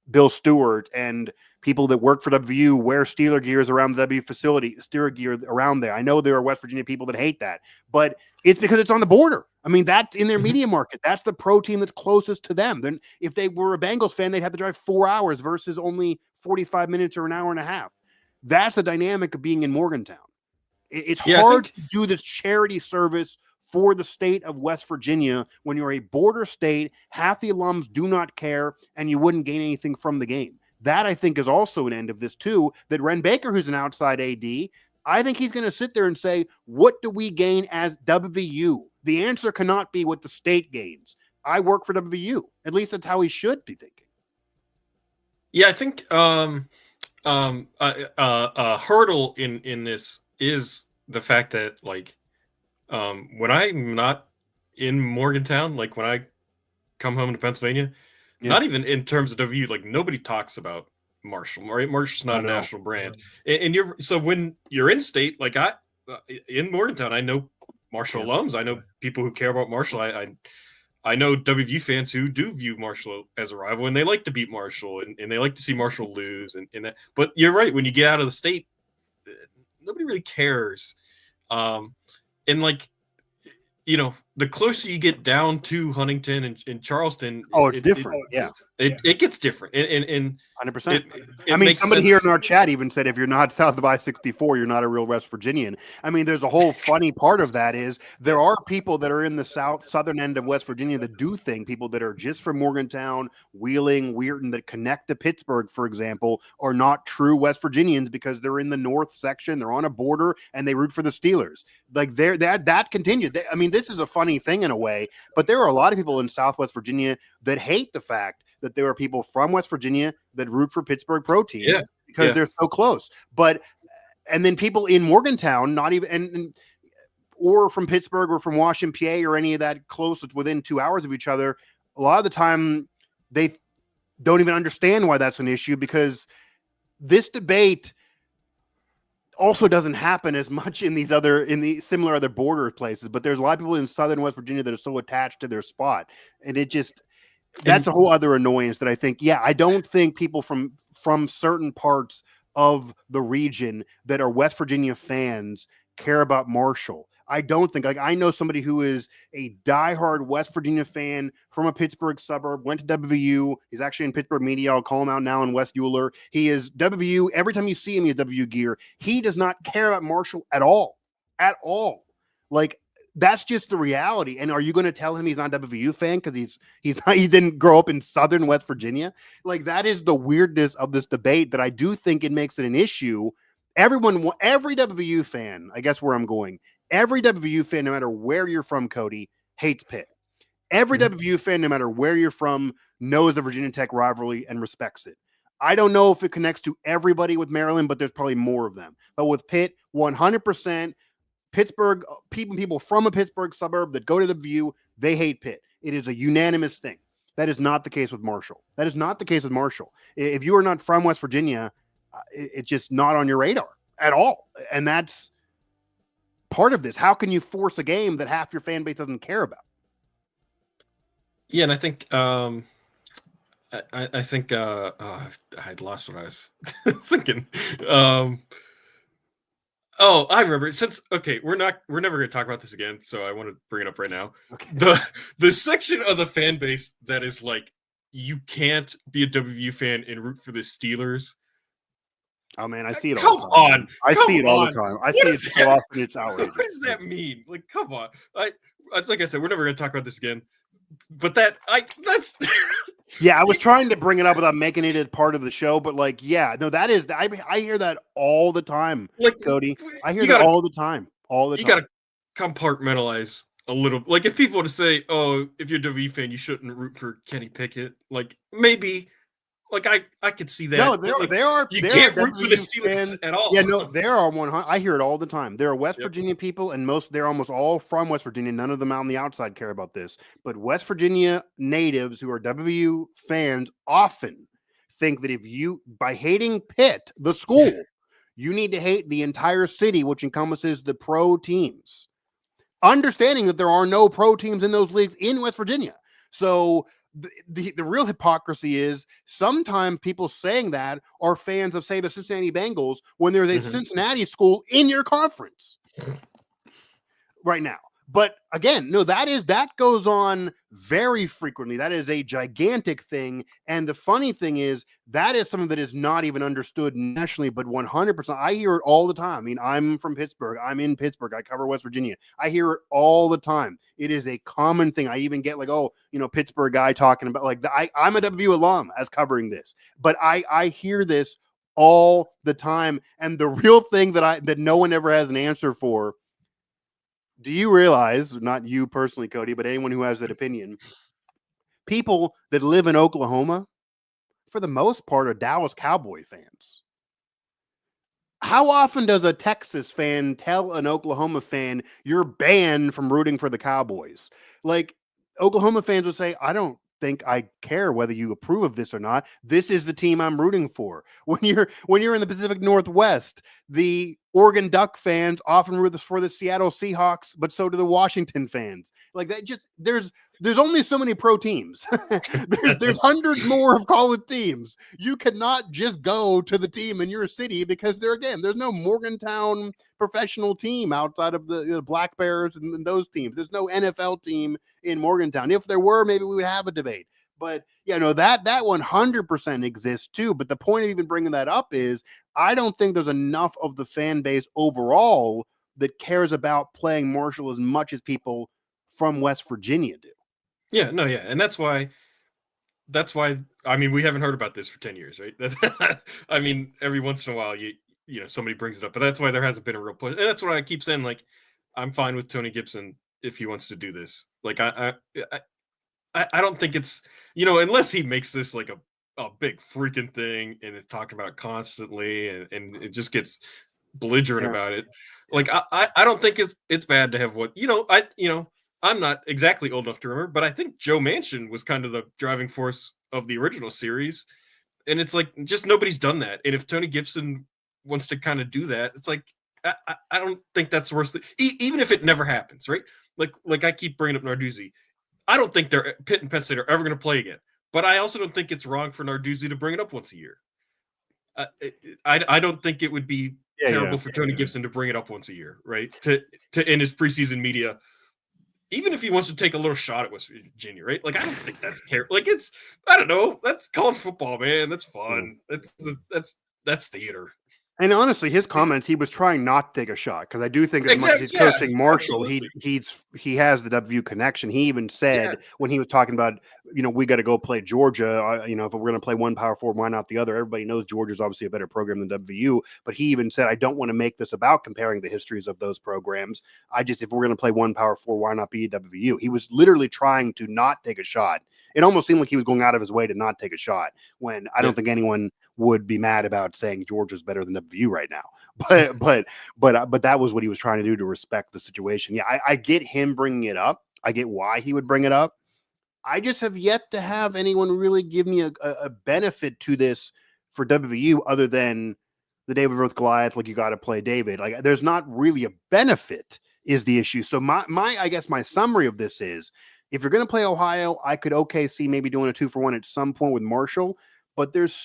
Bill Stewart, and people that work for WVU wear Steeler gears around the W facility, Steeler gear around there. I know there are West Virginia people that hate that, but it's because it's on the border. I mean, that's in their media market. That's the pro team that's closest to them. Then if they were a Bengals fan, they'd have to drive 4 hours versus only 45 minutes or an hour and a half. That's the dynamic of being in Morgantown. It's hard to do this charity service for the state of West Virginia when you're a border state, half the alums do not care, and you wouldn't gain anything from the game. That, I think, is also an end of this, too, that Ren Baker, who's an outside AD, I think he's going to sit there and say, what do we gain as WVU? The answer cannot be what the state gains. I work for WVU. At least that's how he should be thinking. Yeah, I think a hurdle in this is the fact that, like, when I'm not in Morgantown, like when I come home to Pennsylvania, not even in terms of WVU, like nobody talks about Marshall, right? Marshall's not a national brand. And so when you're in state, like in Morgantown, I know Marshall alums. I know people who care about Marshall. I know WVU fans who do view Marshall as a rival, and they like to beat Marshall, and they like to see Marshall lose. And that. But you're right. When you get out of the state, nobody really cares. And like, you know, the closer you get down to Huntington and Charleston, it's different. It gets different. And 100%. I mean, somebody here in our chat even said, if you're not south of I-64, you're not a real West Virginian. I mean, there's a whole funny part of that is there are people that are in the southern end of West Virginia that do think people that are just from Morgantown, Wheeling, Weirton, that connect to Pittsburgh, for example, are not true West Virginians because they're in the north section, they're on a border, and they root for the Steelers. Like that continued. I mean, this is a funny thing in a way, but there are a lot of people in Southwest Virginia that hate the fact that there are people from West Virginia that root for Pittsburgh pro teams because they're so close. But and then people in Morgantown, not even or from Pittsburgh or from Washington, PA, or any of that close, within 2 hours of each other, a lot of the time they don't even understand why that's an issue, because this debate also doesn't happen as much in the similar other border places. But there's a lot of people in southern West Virginia that are so attached to their spot, and that's a whole other annoyance that I think, I don't think people from certain parts of the region that are West Virginia fans care about Marshall. I don't think, like, I know somebody who is a diehard West Virginia fan from a Pittsburgh suburb, went to WVU. He's actually in Pittsburgh media. I'll call him out now in West Euler. He is WVU. Every time you see him, he has WVU gear. He does not care about Marshall at all. At all. Like, that's just the reality. And are you going to tell him he's not a WVU fan because he didn't grow up in southern West Virginia? Like, that is the weirdness of this debate that I do think it makes it an issue. Every WVU fan, I guess where I'm going, every WVU fan, no matter where you're from, Cody, hates Pitt. Every WVU fan, no matter where you're from, knows the Virginia Tech rivalry and respects it. I don't know if it connects to everybody with Maryland, but there's probably more of them. But with Pitt, 100%, Pittsburgh, people from a Pittsburgh suburb that go to the WVU, they hate Pitt. It is a unanimous thing. That is not the case with Marshall. If you are not from West Virginia, it's just not on your radar at all. And that's part of this. How can you force a game that half your fan base doesn't care about? Yeah, and I think I think I had lost what I was thinking. Oh, I remember. We're never going to talk about this again, so I want to bring it up right now. Okay. The section of the fan base that is like, you can't be a WVU fan and root for the Steelers. Oh man, I see it all the time. I see it all the time. I see it so often, it's outrageous. What does that mean? Like, come on. Like I said, we're never going to talk about this again. But that's I was trying to bring it up without making it a part of the show, but that is, I hear that all the time, like, Cody. I hear that all the time. You got to compartmentalize a little. Like, if people want to say, "Oh, if you're a WVU fan, you shouldn't root for Kenny Pickett," like, maybe. Like, I could see that. No, there are. You can't root for the Steelers at all. Yeah, no, there are 100. I hear it all the time. There are West Virginia people, and they're almost all from West Virginia. None of them out on the outside care about this. But West Virginia natives who are WVU fans often think that by hating Pitt, the school, you need to hate the entire city, which encompasses the pro teams, understanding that there are no pro teams in those leagues in West Virginia. So the real hypocrisy is sometimes people saying that are fans of, say, the Cincinnati Bengals when there's a Cincinnati school in your conference right now. But again, no, that goes on very frequently. That is a gigantic thing. And the funny thing is that is something that is not even understood nationally, but 100%. I hear it all the time. I mean, I'm from Pittsburgh. I'm in Pittsburgh. I cover West Virginia. I hear it all the time. It is a common thing. I even get like, Pittsburgh guy talking about like I'm a WVU alum as covering this, but I hear this all the time. And the real thing that no one ever has an answer for. Do you realize, not you personally, Cody, but anyone who has that opinion, people that live in Oklahoma, for the most part, are Dallas Cowboy fans? How often does a Texas fan tell an Oklahoma fan, you're banned from rooting for the Cowboys? Like, Oklahoma fans would say, I don't think I care whether you approve of this or not. This is the team I'm rooting for. When you're in the Pacific Northwest, the Oregon Duck fans often root for the Seattle Seahawks, but so do the Washington fans. Like that, just there's only so many pro teams. there's hundreds more of college teams. You cannot just go to the team in your city because there's no Morgantown professional team outside of the Black Bears and those teams. There's no NFL team in Morgantown. If there were, maybe we would have a debate. But that 100% exists too. But the point of even bringing that up is I don't think there's enough of the fan base overall that cares about playing Marshall as much as people from West Virginia do. Yeah, no, yeah. And that's why, I mean, we haven't heard about this for 10 years, right? I mean, every once in a while, somebody brings it up, but that's why there hasn't been a real push. And that's why I keep saying, like, I'm fine with Tony Gibson if he wants to do this. Like, I don't think it's, unless he makes this like a big freaking thing and is talking about it constantly and it just gets belligerent about it. Like, I don't think it's bad to have I'm not exactly old enough to remember, but I think Joe Manchin was kind of the driving force of the original series. And it's like, just nobody's done that. And if Tony Gibson wants to kind of do that, it's like, I don't think that's worse. Even if it never happens, right? Like I keep bringing up Narduzzi. I don't think Pitt and Penn State are ever going to play again. But I also don't think it's wrong for Narduzzi to bring it up once a year. I don't think it would be terrible for Tony Gibson to bring it up once a year, right? To in his preseason media, even if he wants to take a little shot at West Virginia, right? Like, I don't think that's terrible. Like, I don't know. That's college football, man. That's fun. That's theater. And honestly, his comments, he was trying not to take a shot because I do think as much as he's coaching Marshall, he has the WVU connection. He even said when he was talking about, we got to go play Georgia. If we're going to play one Power 4, why not the other? Everybody knows Georgia's obviously a better program than WVU, but he even said, I don't want to make this about comparing the histories of those programs. If we're going to play one Power 4, why not be WVU? He was literally trying to not take a shot. It almost seemed like he was going out of his way to not take a shot when I don't think anyone would be mad about saying Georgia's better than WVU right now. But that was what he was trying to do to respect the situation. Yeah, I get him bringing it up. I get why he would bring it up. I just have yet to have anyone really give me a benefit to this for WVU other than the David versus Goliath. Like, you got to play David. Like, there's not really a benefit is the issue. So I guess my summary of this is, if you're going to play Ohio, I could see maybe doing a 2-for-1 at some point with Marshall, but there's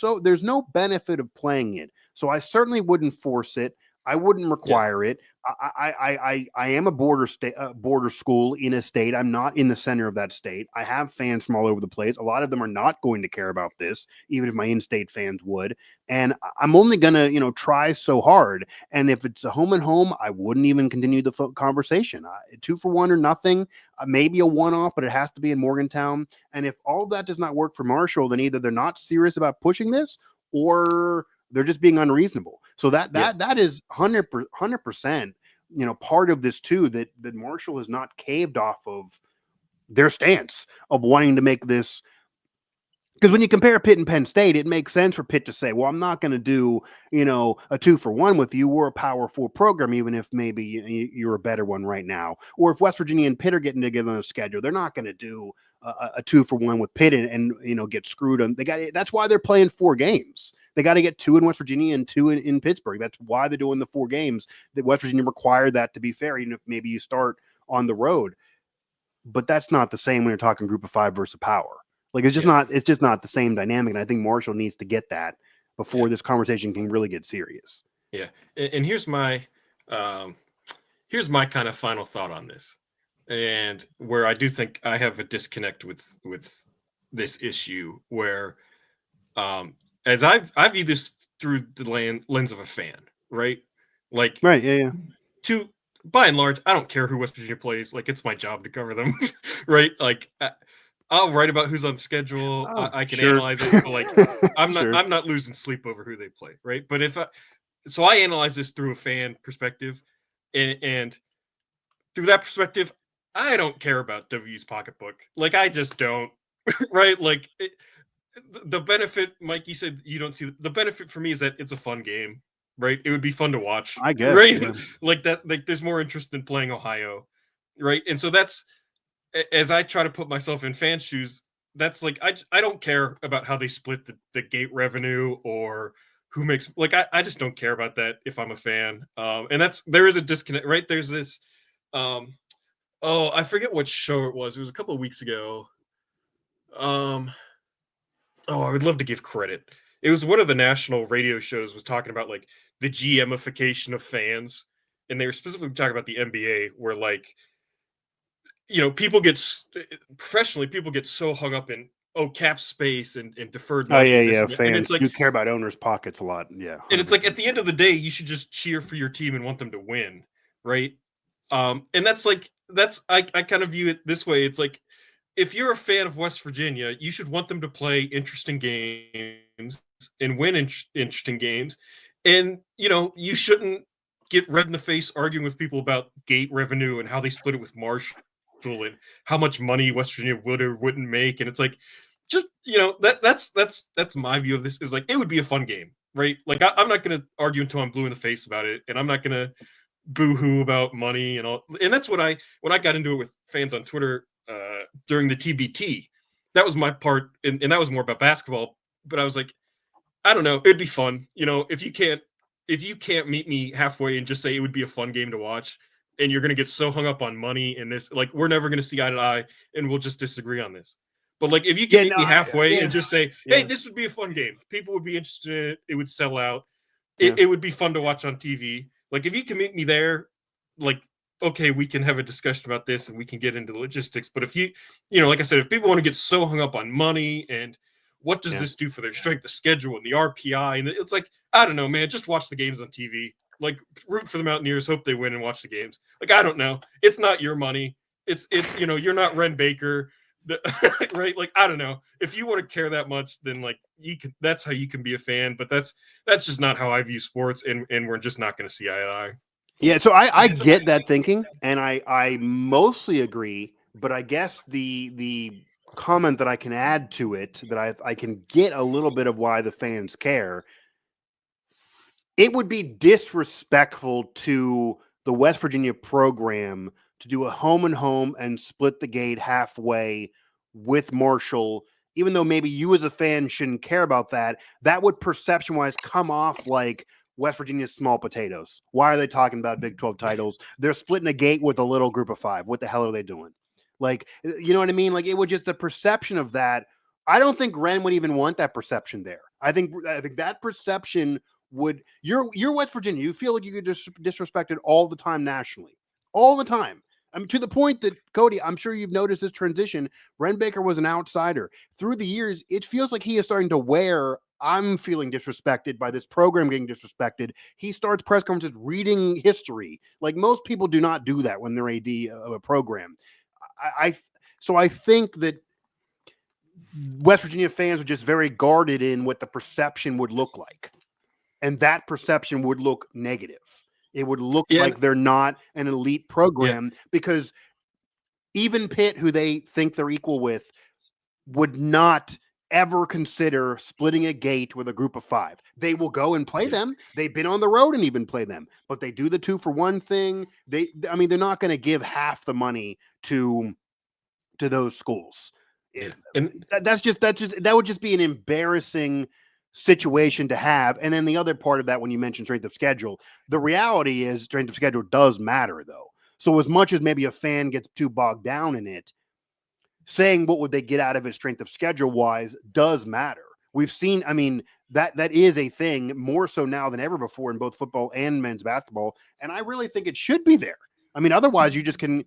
no benefit of playing it. So I certainly wouldn't force it. I wouldn't require it. I am a border school in a state. I'm not in the center of that state. I have fans from all over the place. A lot of them are not going to care about this, even if my in-state fans would. And I'm only going to, try so hard. And if it's a home and home, I wouldn't even continue the conversation. 2-for-1 or nothing, maybe a one-off, but it has to be in Morgantown. And if all that does not work for Marshall, then either they're not serious about pushing this or they're just being unreasonable. So that is 100%, part of this too, that Marshall has not caved off of their stance of wanting to make this Because when you compare Pitt and Penn State, it makes sense for Pitt to say, well, I'm not going to do, a 2-for-1 with you. We're a Power 4 program, even if maybe you're a better one right now. Or if West Virginia and Pitt are getting together on a schedule, they're not going to do a 2-for-1 with Pitt and get screwed on. That's why they're playing 4 games. They got to get 2 in West Virginia and 2 in Pittsburgh. That's why they're doing the 4 games. That West Virginia required that to be fair, even if maybe you start on the road. But that's not the same when you're talking Group of 5 versus Power. Like it's just not the same dynamic. And I think Marshall needs to get that before this conversation can really get serious. Yeah. And here's my kind of final thought on this. And where I do think I have a disconnect with this issue where as I view this through the lens of a fan, right? Like right, yeah. By and large, I don't care who West Virginia plays. Like it's my job to cover them, right? Like I'll write about who's on the schedule. I can analyze it. So like I'm not losing sleep over who they play, right? But so I analyze this through a fan perspective, and through that perspective, I don't care about WVU's pocketbook. Like I just don't, right? Like the benefit, Mikey said you don't see the benefit for me is that it's a fun game, right? It would be fun to watch, I guess, right? Yeah. Like that. Like there's more interest than playing Ohio, right? And so that's. As I try to put myself in fan shoes, that's like I don't care about how they split the gate revenue or who makes like I just don't care about that if I'm a fan. And there is a disconnect, right? There's this I forget what show it was. It was a couple of weeks ago. I would love to give credit. It was one of the national radio shows was talking about like the GMification of fans, and they were specifically talking about the NBA where like people get so hung up in cap space and deferred money. Fans and it's like, you care about owners' pockets a lot. Yeah. 100%. And it's like at the end of the day, you should just cheer for your team and want them to win, right? And I kind of view it this way. It's like if you're a fan of West Virginia, you should want them to play interesting games and win interesting games. And you shouldn't get red in the face arguing with people about gate revenue and how they split it with Marshall and how much money West Virginia would or wouldn't make. And it's like, just, that's my view of this is like, it would be a fun game, right? Like I'm not going to argue until I'm blue in the face about it. And I'm not going to boo-hoo about money and all. And that's when I got into it with fans on Twitter during the TBT, that was my part. And that was more about basketball, but I was like, I don't know. It'd be fun. If you can't meet me halfway and just say it would be a fun game to watch, and you're going to get so hung up on money and this, like, we're never going to see eye to eye and we'll just disagree on this. But like, if you can meet me halfway and just say, hey, this would be a fun game. People would be interested in it. It would sell out. It would be fun to watch on TV. Like, if you can meet me there, like, okay, we can have a discussion about this and we can get into the logistics. But if like I said, if people want to get so hung up on money and what does this do for their strength of schedule and the RPI, and it's like, I don't know, man, just watch the games on TV. Like, root for the Mountaineers, hope they win and watch the games. Like, I don't know. It's not your money. It's you're not Ren Baker, right? Like, I don't know. If you want to care that much, then like that's how you can be a fan. But that's just not how I view sports, and we're just not going to see eye to eye. Yeah, so I get that thinking, and I mostly agree. But I guess the comment that I can add to it, that I can get a little bit of why the fans care. It would be disrespectful to the West Virginia program to do a home and home and split the gate halfway with Marshall, even though maybe you as a fan shouldn't care about that. That would perception-wise come off like West Virginia's small potatoes. Why are they talking about Big 12 titles? They're splitting a gate with a little group of 5. What the hell are they doing? Like, you know what I mean? Like, it would just, the perception of that, I don't think Ren would even want that perception there. I think that perception would, you're West Virginia. You feel like you get disrespected all the time nationally, all the time. I mean, to the point that, Cody, I'm sure you've noticed this transition. Ren Baker was an outsider. Through the years, it feels like he is starting to wear, I'm feeling disrespected by this program getting disrespected. He starts press conferences reading history. Like, most people do not do that when they're AD of a program. So I think that West Virginia fans are just very guarded in what the perception would look like. And that perception would look negative. It would look like they're not an elite program because even Pitt, who they think they're equal with, would not ever consider splitting a gate with a group of 5. They will go and play them. They've been on the road and even play them, but they do the 2-for-1 thing. They're not going to give half the money to those schools. And That would just be an embarrassing situation to have. And then the other part of that, when you mentioned strength of schedule, the reality is strength of schedule does matter, though. So as much as maybe a fan gets too bogged down in it, saying what would they get out of it strength of schedule wise does matter. We've seen, that is a thing more so now than ever before in both football and men's basketball. And I really think it should be there. Otherwise you just can,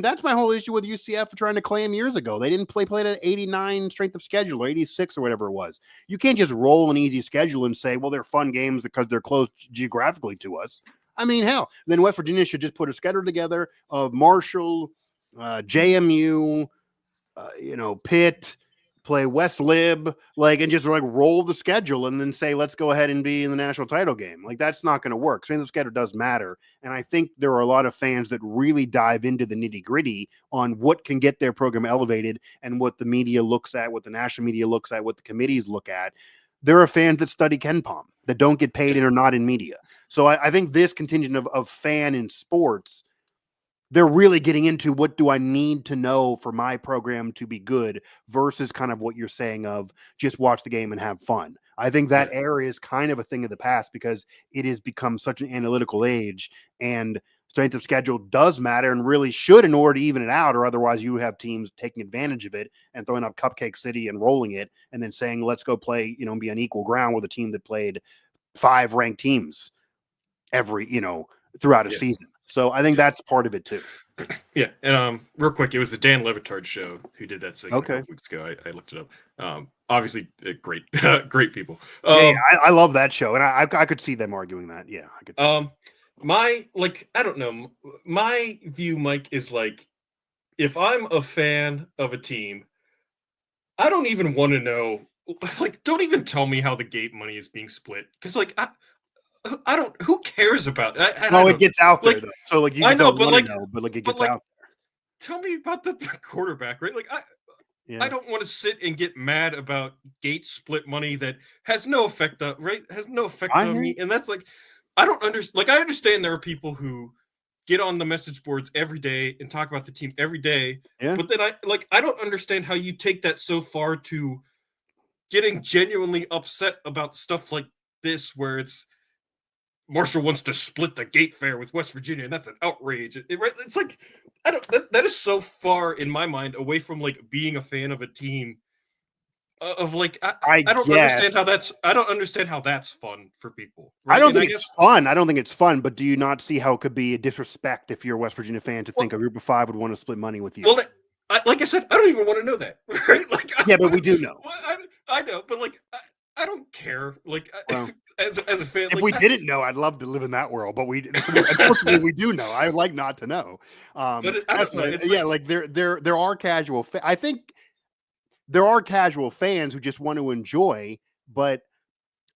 that's my whole issue with UCF trying to claim years ago. They didn't play at 89 strength of schedule or 86 or whatever it was. You can't just roll an easy schedule and say, well, they're fun games because they're close geographically to us. Hell, then West Virginia should just put a schedule together of Marshall, JMU, Pitt, play West Lib, and just roll the schedule and then say, let's go ahead and be in the national title game. That's not going to work. Strength of schedule does matter. And I think there are a lot of fans that really dive into the nitty gritty on what can get their program elevated and what the media looks at, what the national media looks at, what the committees look at. There are fans that study Ken Palm that don't get paid and are not in media. So I think this contingent of fan in sports, they're really getting into what do I need to know for my program to be good versus kind of what you're saying of just watch the game and have fun. I think that area is kind of a thing of the past because it has become such an analytical age, and strength of schedule does matter and really should in order to even it out, or otherwise you have teams taking advantage of it and throwing up Cupcake City and rolling it and then saying, let's go play, be on equal ground with a team that played 5 ranked teams every, throughout a season. So I think that's part of it too. Yeah, and real quick, it was the Dan Levitard show who did that segment a couple weeks ago. I looked it up. Obviously, great, great people. I love that show, and I could see them arguing that. Yeah, I could. I don't know. My view, Mike, is if I'm a fan of a team, I don't even want to know. Don't even tell me how the gate money is being split, because I don't. Who cares about it? It gets out there though. So you I know, but it gets out there. Tell me about the quarterback, right? I don't want to sit and get mad about gate split money that has no effect on me. And that's I don't understand. I understand there are people who get on the message boards every day and talk about the team every day. Yeah. But then I don't understand how you take that so far to getting genuinely upset about stuff like this, where it's Marshall wants to split the gate fare with West Virginia, and that's an outrage. It's I don't. That is so far in my mind away from being a fan of a team. I don't understand how that's. I don't understand how that's fun for people. Right? I don't think it's fun. I don't think it's fun. But do you not see how it could be a disrespect if you're a West Virginia fan to think a group of 5 would want to split money with you? Well, like I said, I don't even want to know that. Right? But we do know. I know, but I don't care. As a fan, if we didn't know, I'd love to live in that world. But unfortunately, we do know. I would like not to know. But I don't know. There are casual. I think there are casual fans who just want to enjoy. But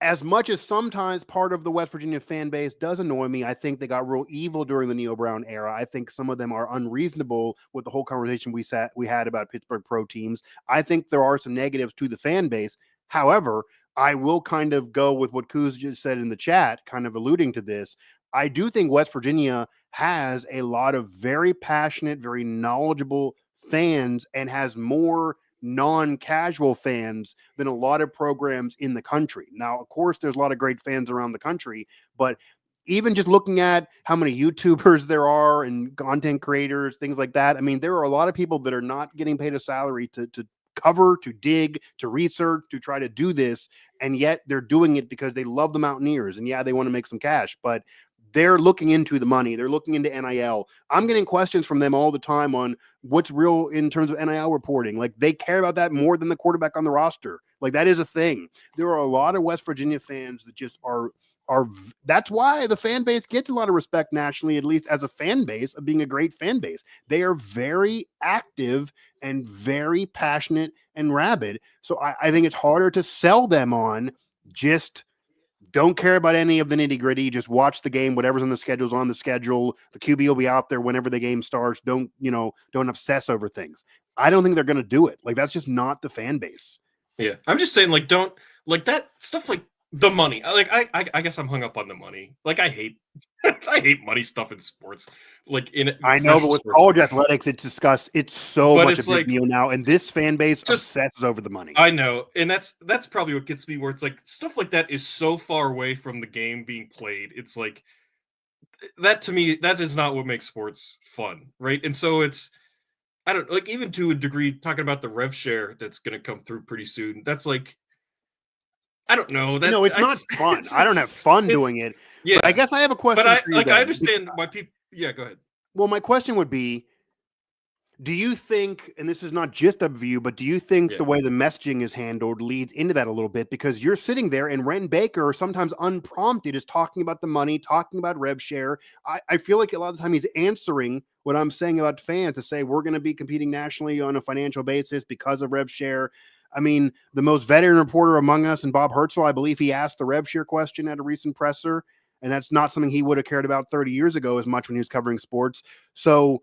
as much as sometimes part of the West Virginia fan base does annoy me, I think they got real evil during the Neil Brown era. I think some of them are unreasonable with the whole conversation we had about Pittsburgh pro teams. I think there are some negatives to the fan base. However, I will kind of go with what Kuz just said in the chat, kind of alluding to this. I do think West Virginia has a lot of very passionate, very knowledgeable fans and has more non-casual fans than a lot of programs in the country. Now, of course, there's a lot of great fans around the country, but even just looking at how many YouTubers there are and content creators, things like that, there are a lot of people that are not getting paid a salary to cover, to dig, to research, to try to do this, and yet they're doing it because they love the Mountaineers, and they want to make some cash, but they're looking into the money. They're looking into NIL. I'm getting questions from them all the time on what's real in terms of NIL reporting. They care about that more than the quarterback on the roster. That is a thing. There are a lot of West Virginia fans that just are that's why the fan base gets a lot of respect nationally, at least as a fan base of being a great fan base. They are very active and very passionate and rabid. So I think it's harder to sell them on just don't care about any of the nitty gritty. Just watch the game. Whatever's on the schedule's on the schedule. The QB will be out there whenever the game starts. Don't obsess over things. I don't think they're going to do it. That's just not the fan base. Yeah, I'm just saying, like, don't like that stuff, like the money. I guess I'm hung up on the money. Like, I hate, I hate money stuff in sports, like in I know, but professional with sports. college athletics, it's discussed. It's so But much a it's big like deal now, and this fan base just obsesses over the money. I know, and that's probably what gets me. Where it's like stuff like that is so far away from the game being played. It's like that to me. That is not what makes sports fun, right? And so it's I don't like even to a degree talking about the rev share that's going to come through pretty soon. That's like I don't know that No, it's I not just fun. I don't have fun it's doing it. But I yeah. guess I have a But question for you I then. understand why people. Yeah, go ahead. Well, my question would be, do you think, and this is not just a view, but do you think Yeah, the way the messaging is handled leads into that a little bit? Because you're sitting there and Ren Baker, sometimes unprompted, is talking about the money, talking about rev share. I feel like a lot of the time he's answering what I'm saying about fans to say we're going to be competing nationally on a financial basis because of rev share. I mean, the most veteran reporter among us, and Bob Hertzl, I believe he asked the rev share question at a recent presser. And that's not something he would have cared about 30 years ago as much when he was covering sports. So,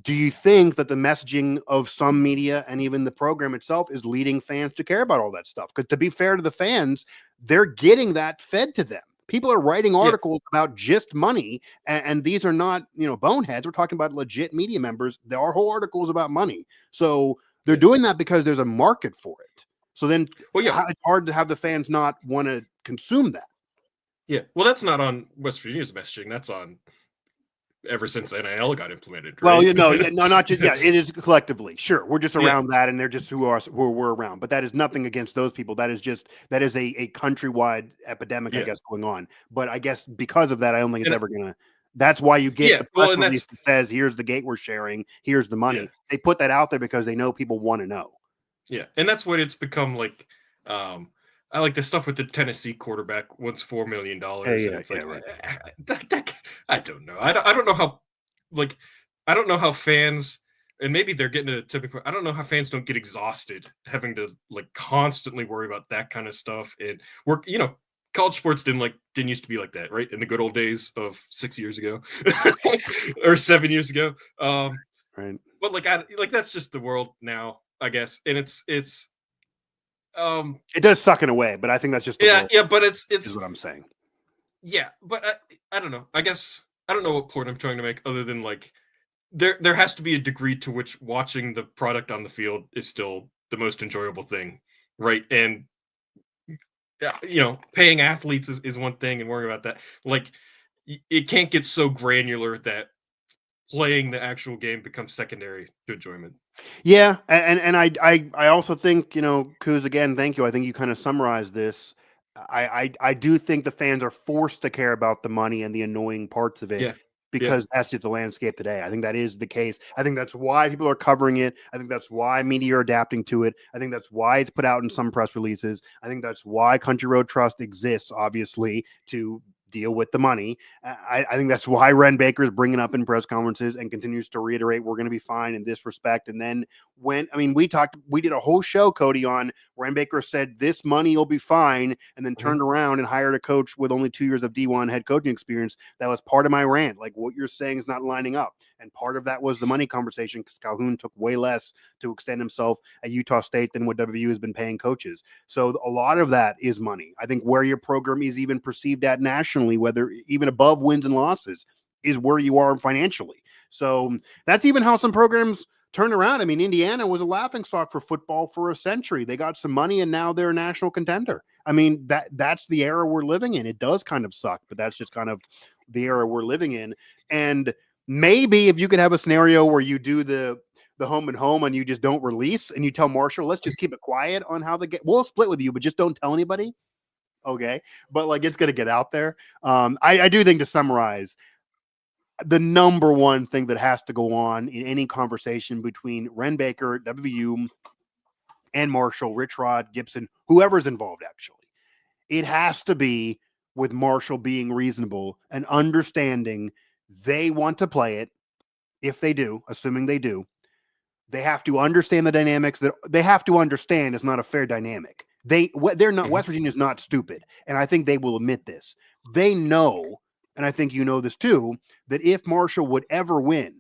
do you think that the messaging of some media and even the program itself is leading fans to care about all that stuff? Because to be fair to the fans, they're getting that fed to them. People are writing yeah, articles about just money, and these are not, boneheads. We're talking about legit media members. There are whole articles about money. So they're yeah. doing that because there's a market for it. So then Well, yeah, it's hard to have the fans not want to consume that. yeah. Well, that's not on West Virginia's messaging. That's on ever since NIL got implemented, Well, right? not just it is collectively. Sure, we're just Yeah, around that, and they're just who we're around. But that is nothing against those people. That is a countrywide epidemic, I yeah, guess, going on. But I guess because of that, I don't think it's and ever gonna. That's why you get yeah. the Well, press and release that's that says, "Here's the gate we're sharing. Here's the yeah, money." They put that out there because they know people want to know. yeah, and that's what it's become like. I like the stuff with the Tennessee quarterback wants $4 million, and Yeah, it's yeah, like right. I don't know. I don't know how like I don't know how fans and maybe they're getting to a tipping point. I don't know how fans don't get exhausted having to like constantly worry about that kind of stuff and work. College sports didn't used to be like that, right? In the good old days of 6 years ago or 7 years ago. Right. But like that's just the world now, I guess. And it's It does suck in a way, but I think that's just the yeah, world, yeah, but is it's what I'm saying. yeah, but I don't know. I guess I don't know what point I'm trying to make other than like there has to be a degree to which watching the product on the field is still the most enjoyable thing, right? And paying athletes is one thing and worrying about that. Like it can't get so granular that playing the actual game becomes secondary to enjoyment. Yeah, and I also think, Kuz, again, thank you. I think you kind of summarized this. I do think the fans are forced to care about the money and the annoying parts of it Yeah. Yeah. because that's just the landscape today. I think that is the case. I think that's why people are covering it. I think that's why media are adapting to it. I think that's why it's put out in some press releases. I think that's why Country Road Trust exists, obviously, to deal with the money. I think that's why Ren Baker is bringing up in press conferences and continues to reiterate we're going to be fine in this respect. And then we did a whole show, Cody, on Ren Baker said this money will be fine, and then Mhm. turned around and hired a coach with only 2 years of D1 head coaching experience. That was part of my rant. Like what you're saying is not lining up. And part of that was the money conversation because Calhoun took way less to extend himself at Utah State than what WVU has been paying coaches. So a lot of that is money. I think where your program is even perceived at nationally, whether even above wins and losses, is where you are financially. So that's even how some programs turn around. I mean, Indiana was a laughingstock for football for a century. They got some money and now they're a national contender. I mean, that's the era we're living in. It does kind of suck, but that's just kind of the era we're living in. And maybe if you could have a scenario where you do the home and home and you just don't release and you tell Marshall, let's just keep it quiet on how the game, we'll split with you, but just don't tell anybody. Okay. But like it's gonna get out there. I do think, to summarize, the number one thing that has to go on in any conversation between Ren Baker, WVU, and Marshall, Rich Rod, Gibson, whoever's involved, actually, it has to be with Marshall being reasonable and understanding they want to play it. If they do, assuming they do, they have to understand the dynamics. That they have to understand it's not a fair dynamic. They're not, Mhm. West Virginia is not stupid, and I think they will admit this. They know, and I think you know this too, that if Marshall would ever win,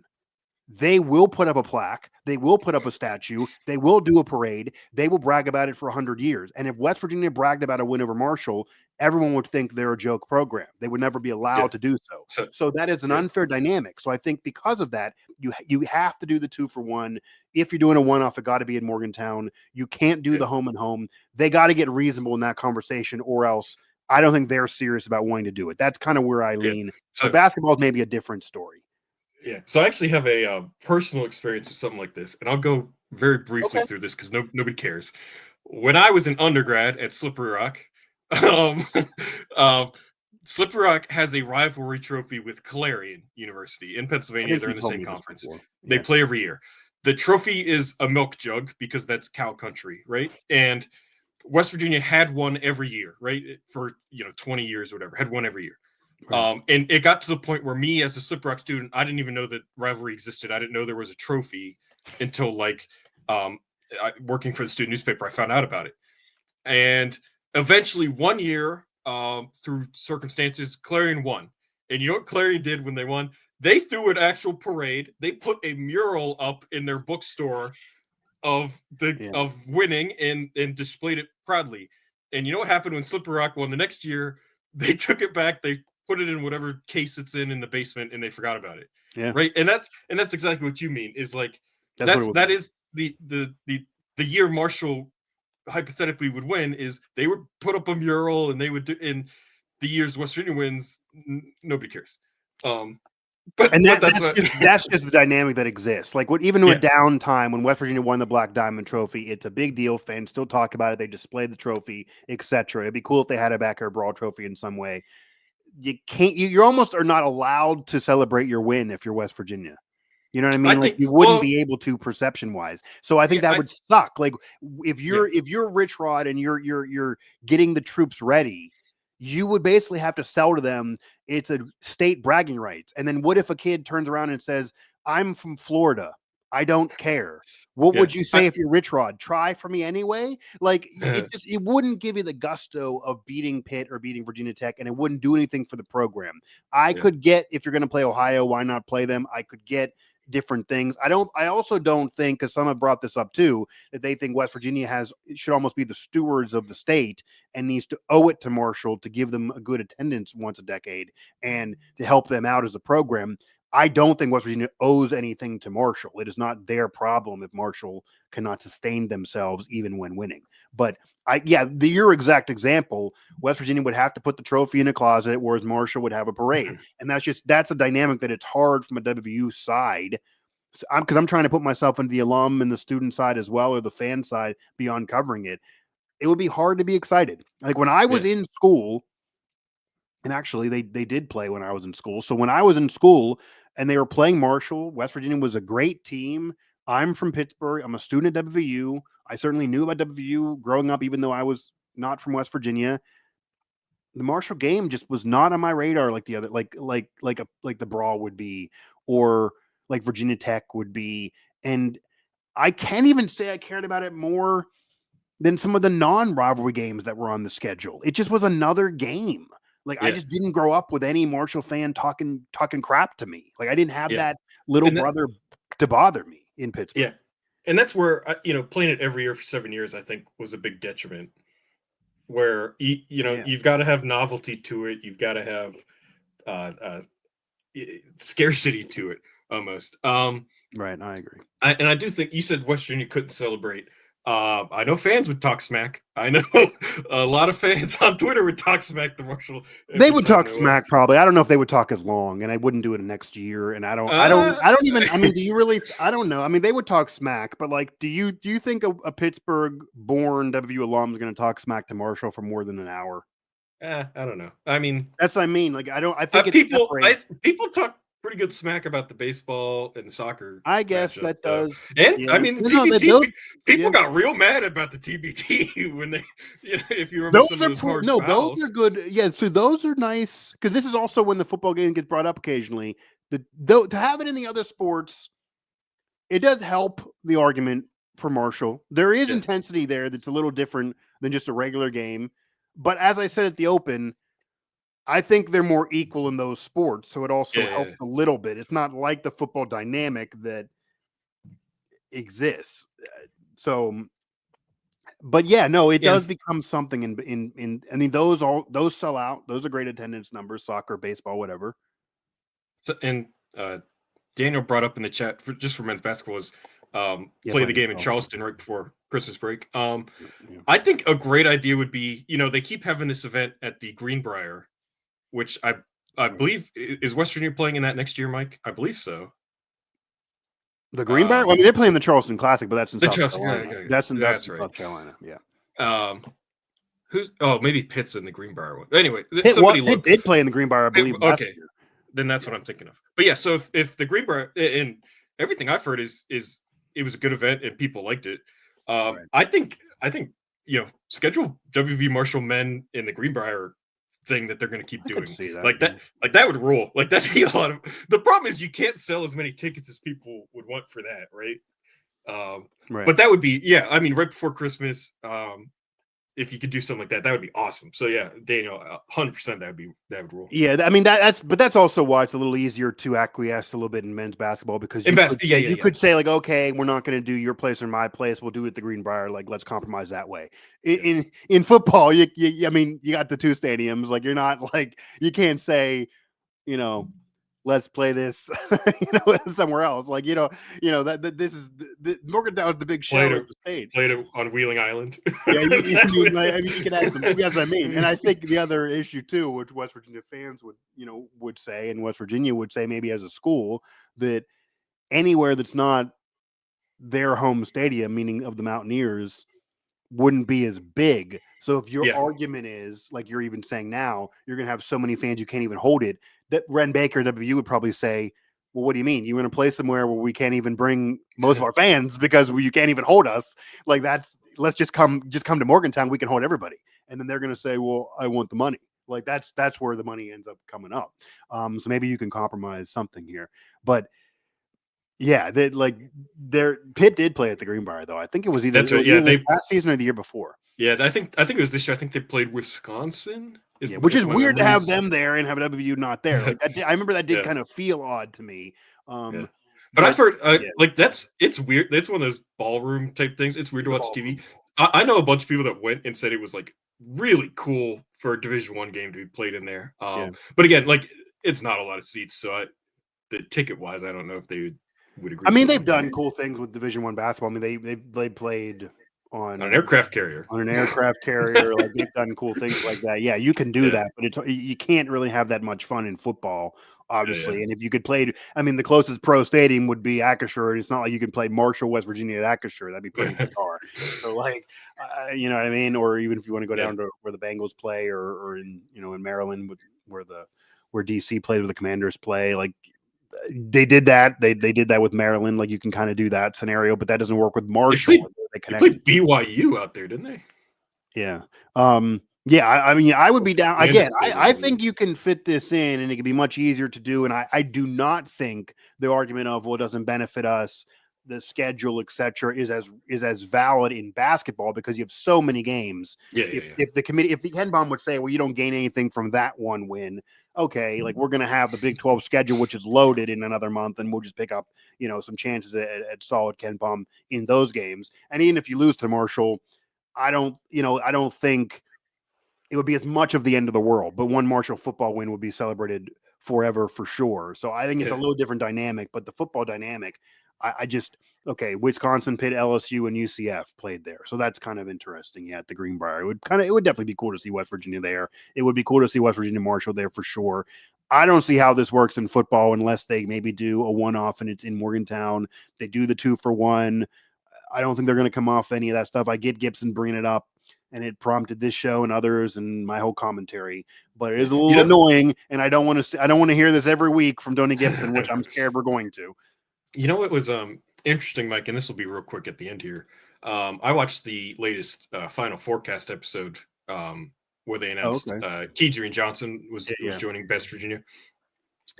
they will put up a plaque, they will put up a statue, they will do a parade, they will brag about it for 100 years. And if West Virginia bragged about a win over Marshall, everyone would think they're a joke program. They would never be allowed to do so. So that is an unfair dynamic. So I think because of that, you have to do the 2-for-1. If you're doing a one-off, it got to be in Morgantown. You can't do the home and home. They got to get reasonable in that conversation, or else I don't think they're serious about wanting to do it. That's kind of where I lean. So basketball is maybe a different story. Yeah. So I actually have a personal experience with something like this, and I'll go very briefly through this because nobody cares. When I was an undergrad at Slippery Rock, Slippery Rock has a rivalry trophy with Clarion University in Pennsylvania. They're in the same conference. They play every year. The trophy is a milk jug because that's cow country, right? And West Virginia had one every year, right? For 20 years or whatever, had one every year. Right. And it got to the point where me as a Slippery Rock student, I didn't even know that rivalry existed. I didn't know there was a trophy until working for the student newspaper, I found out about it. And eventually one year, through circumstances, Clarion won. And you know what Clarion did when they won? They threw an actual parade. They put a mural up in their bookstore of winning and displayed it proudly. And you know what happened when Slippery Rock won the next year? They took it back. They put it in whatever case it's in the basement, and they forgot about it. Yeah. Right. And that's exactly what you mean. Is like that is the year Marshall hypothetically would win. Is they would put up a mural, and they would do in the years West Virginia wins. Nobody cares. That's just the dynamic that exists. Like even with downtime, when West Virginia won the Black Diamond Trophy, it's a big deal. Fans still talk about it. They displayed the trophy, etc. It'd be cool if they had a back air brawl trophy in some way. You can't. You almost are not allowed to celebrate your win if you're West Virginia. You know what I mean? You wouldn't be able to perception wise. So I think that would suck. Like if you're Rich Rod and you're getting the troops ready, you would basically have to sell to them it's a state bragging rights. And then what if a kid turns around and says, I'm from Florida, I don't care. What would you say if you're Rich Rod? Try for me anyway? Like it wouldn't give you the gusto of beating Pitt or beating Virginia Tech, and it wouldn't do anything for the program. I could get, if you're going to play Ohio, why not play them? I could get different things. I also don't think, because some have brought this up too, that they think West Virginia should almost be the stewards of the state and needs to owe it to Marshall to give them a good attendance once a decade and to help them out as a program. I don't think West Virginia owes anything to Marshall. It is not their problem if Marshall cannot sustain themselves even when winning. But your exact example, West Virginia would have to put the trophy in a closet, whereas Marshall would have a parade. And that's a dynamic that it's hard from a WVU side. Because I'm trying to put myself into the alum and the student side as well, or the fan side beyond covering it. It would be hard to be excited. Like when I was in school, and actually they did play when I was in school. So when I was in school and they were playing Marshall, West Virginia was a great team. I'm from Pittsburgh. I'm a student at WVU. I certainly knew about WVU growing up, even though I was not from West Virginia. The Marshall game just was not on my radar like the other, like the brawl would be, or like Virginia Tech would be. And I can't even say I cared about it more than some of the non-rivalry games that were on the schedule. It just was another game. Like I just didn't grow up with any Marshall fan talking crap to me. Like I didn't have that little brother to bother me in Pittsburgh. Yeah. And that's where, playing it every year for 7 years, I think was a big detriment where, you've got to have novelty to it. You've got to have scarcity to it almost. Right. I agree. And I do think you said West Virginia couldn't celebrate. I know fans would talk smack. I know a lot of fans on Twitter would talk smack to Marshall. They would talk smack probably. I don't know if they would talk as long, and I wouldn't do it next year. And I don't even. I mean, do you really? I don't know. I mean, they would talk smack, but like, do you think a Pittsburgh-born WVU alum is going to talk smack to Marshall for more than an hour? I don't know. I mean, that's what I mean. Like, I think people talk pretty good smack about the baseball and the soccer. I guess matchup, that does. And I mean, the TBT, people got real mad about the TBT when they, if you remember some of those hard fouls. Those are good. Yeah, so those are nice because this is also when the football game gets brought up occasionally. To have it in the other sports, it does help the argument for Marshall. There is intensity there that's a little different than just a regular game. But as I said at the open, I think they're more equal in those sports, so it also Yeah. helps a little bit. It's not like the football dynamic that exists. So, but yeah, no, it does become something in I mean, those sell out. Those are great attendance numbers, soccer, baseball, whatever. So, and Daniel brought up in the chat just for men's basketball was play the game in Charleston right before Christmas break. I think a great idea would be, they keep having this event at the Greenbrier, which I believe is West Virginia playing in that next year, Mike? I believe so. The Greenbrier? I mean, they're playing the Charleston Classic, but that's in South Carolina. Yeah. That's in right. South Carolina. Yeah. Maybe Pitt's in the Greenbrier one. Anyway, Pitt did play in the Greenbrier, I believe. Okay, then that's what I'm thinking of. But yeah, so if the Greenbrier, and everything I've heard is it was a good event and people liked it. Right. I think schedule WV Marshall men in the Greenbrier thing that they're going to keep doing that would rule. Like that'd be a lot of. The problem is you can't sell as many tickets as people would want for that, right? Right. But that would be I mean, right before Christmas. If you could do something like that, that would be awesome. So yeah, Daniel, 100% that would rule. Yeah, I mean that's also why it's a little easier to acquiesce a little bit in men's basketball because you could say like, okay, we're not going to do your place or my place, we'll do it at the Greenbrier. Like, let's compromise that way. In football, I mean, you got the two stadiums. Like, you're not like you can't say, let's play this, somewhere else. Like, that this is Morgantown is the big show of the state. Played it on Wheeling Island. Yeah, you can add some. Yes, I mean, and I think the other issue too, which West Virginia fans would say, and West Virginia would say, maybe as a school, that anywhere that's not their home stadium, meaning of the Mountaineers, wouldn't be as big. So if your argument is like you're even saying now, you're going to have so many fans you can't even hold it. That Ren Baker, WVU would probably say, well, what do you mean? You're going to play somewhere where we can't even bring most of our fans because you can't even hold us. Like let's just come to Morgantown. We can hold everybody. And then they're going to say, well, I want the money. Like that's where the money ends up coming up. So maybe you can compromise something here, but yeah, Pitt did play at the Greenbrier though. I think it was either last season or the year before. Yeah, I think it was this year. I think they played Wisconsin. Which is weird to have them there and have WVU not there. Like I remember that did kind of feel odd to me. But I've heard it's weird. It's one of those ballroom type things. It's weird to watch TV. I know a bunch of people that went and said it was like really cool for a Division I game to be played in there. But again, like it's not a lot of seats, so the ticket wise, I don't know if they would agree. I mean, they've done cool things with Division I basketball. I mean, they played on an aircraft carrier. Like they've done cool things like that. Yeah, you can do that, but you can't really have that much fun in football, obviously. Yeah. And if you could play, I mean, the closest pro stadium would be Acrisure. It's not like you can play Marshall, West Virginia at Acrisure. That'd be pretty bizarre. So, like, you know what I mean? Or even if you want to go down to where the Bengals play, or in in Maryland, where DC played, where the Commanders play, like. They did that. They did that with Maryland. Like you can kind of do that scenario, but that doesn't work with Marshall. They played BYU out there, didn't they? Yeah. Yeah. I mean, I would be down again. I think you can fit this in, and it can be much easier to do. And I do not think the argument of it doesn't benefit us, the schedule, etc., is as valid in basketball because you have so many games. If the committee, if the Ken Baum would say, well, you don't gain anything from that one win. Okay, like we're going to have the Big 12 schedule, which is loaded in another month, and we'll just pick up, some chances at solid Ken Palm in those games. And even if you lose to Marshall, I don't think it would be as much of the end of the world. But one Marshall football win would be celebrated forever for sure. So I think it's a little different dynamic, but the football dynamic, Wisconsin, Pitt, LSU, and UCF played there. So that's kind of interesting. Yeah, at the Greenbrier. It would definitely be cool to see West Virginia there. It would be cool to see West Virginia Marshall there for sure. I don't see how this works in football unless they maybe do a one-off and it's in Morgantown. They do the 2-for-1. I don't think they're going to come off any of that stuff. I get Gibson bringing it up, and it prompted this show and others and my whole commentary. But it is a little annoying, and I don't want to hear this every week from Tony Gibson, which I'm scared we're going to. You know what was interesting, Mike, and this will be real quick at the end here. I watched the latest Final Forecast episode where they announced Kedrian Johnson was joining West Virginia.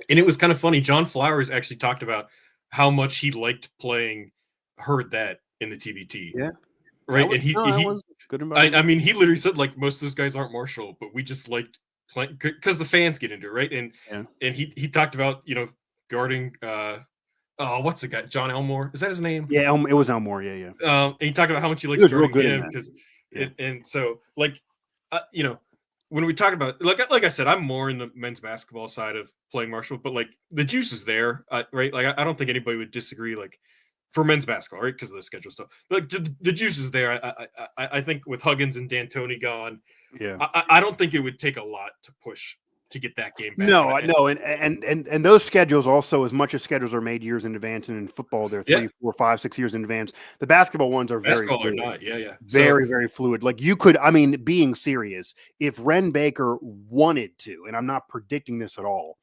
And it was kind of funny. John Flowers actually talked about how much he liked playing Heard That in the TBT. Yeah. Right. He literally said, like, most of those guys aren't Marshall, but we just liked playing because the fans get into it, right? And he talked about guarding what's the guy, John Elmore, is that his name? Yeah, it was Elmore. Yeah. And he talked about how much he likes was real guarding good in him that. because Yeah. and so when we talk about like I said, I'm more in the men's basketball side of playing Marshall, but like the juice is there, right? Like I don't think anybody would disagree. Like for men's basketball, right? Because of the schedule stuff, like the juice is there. I think with Huggins and D'Antoni gone, Yeah. I don't think it would take a lot to push to get that game back. No, and those schedules also, as much as schedules are made years in advance, and in football they're 3, 4, 5, 6 years in advance. The basketball ones are very basketball fluid. or not, yeah. Very, very fluid. Like you could, I mean, being serious, if Ren Baker wanted to, and I'm not predicting this at all,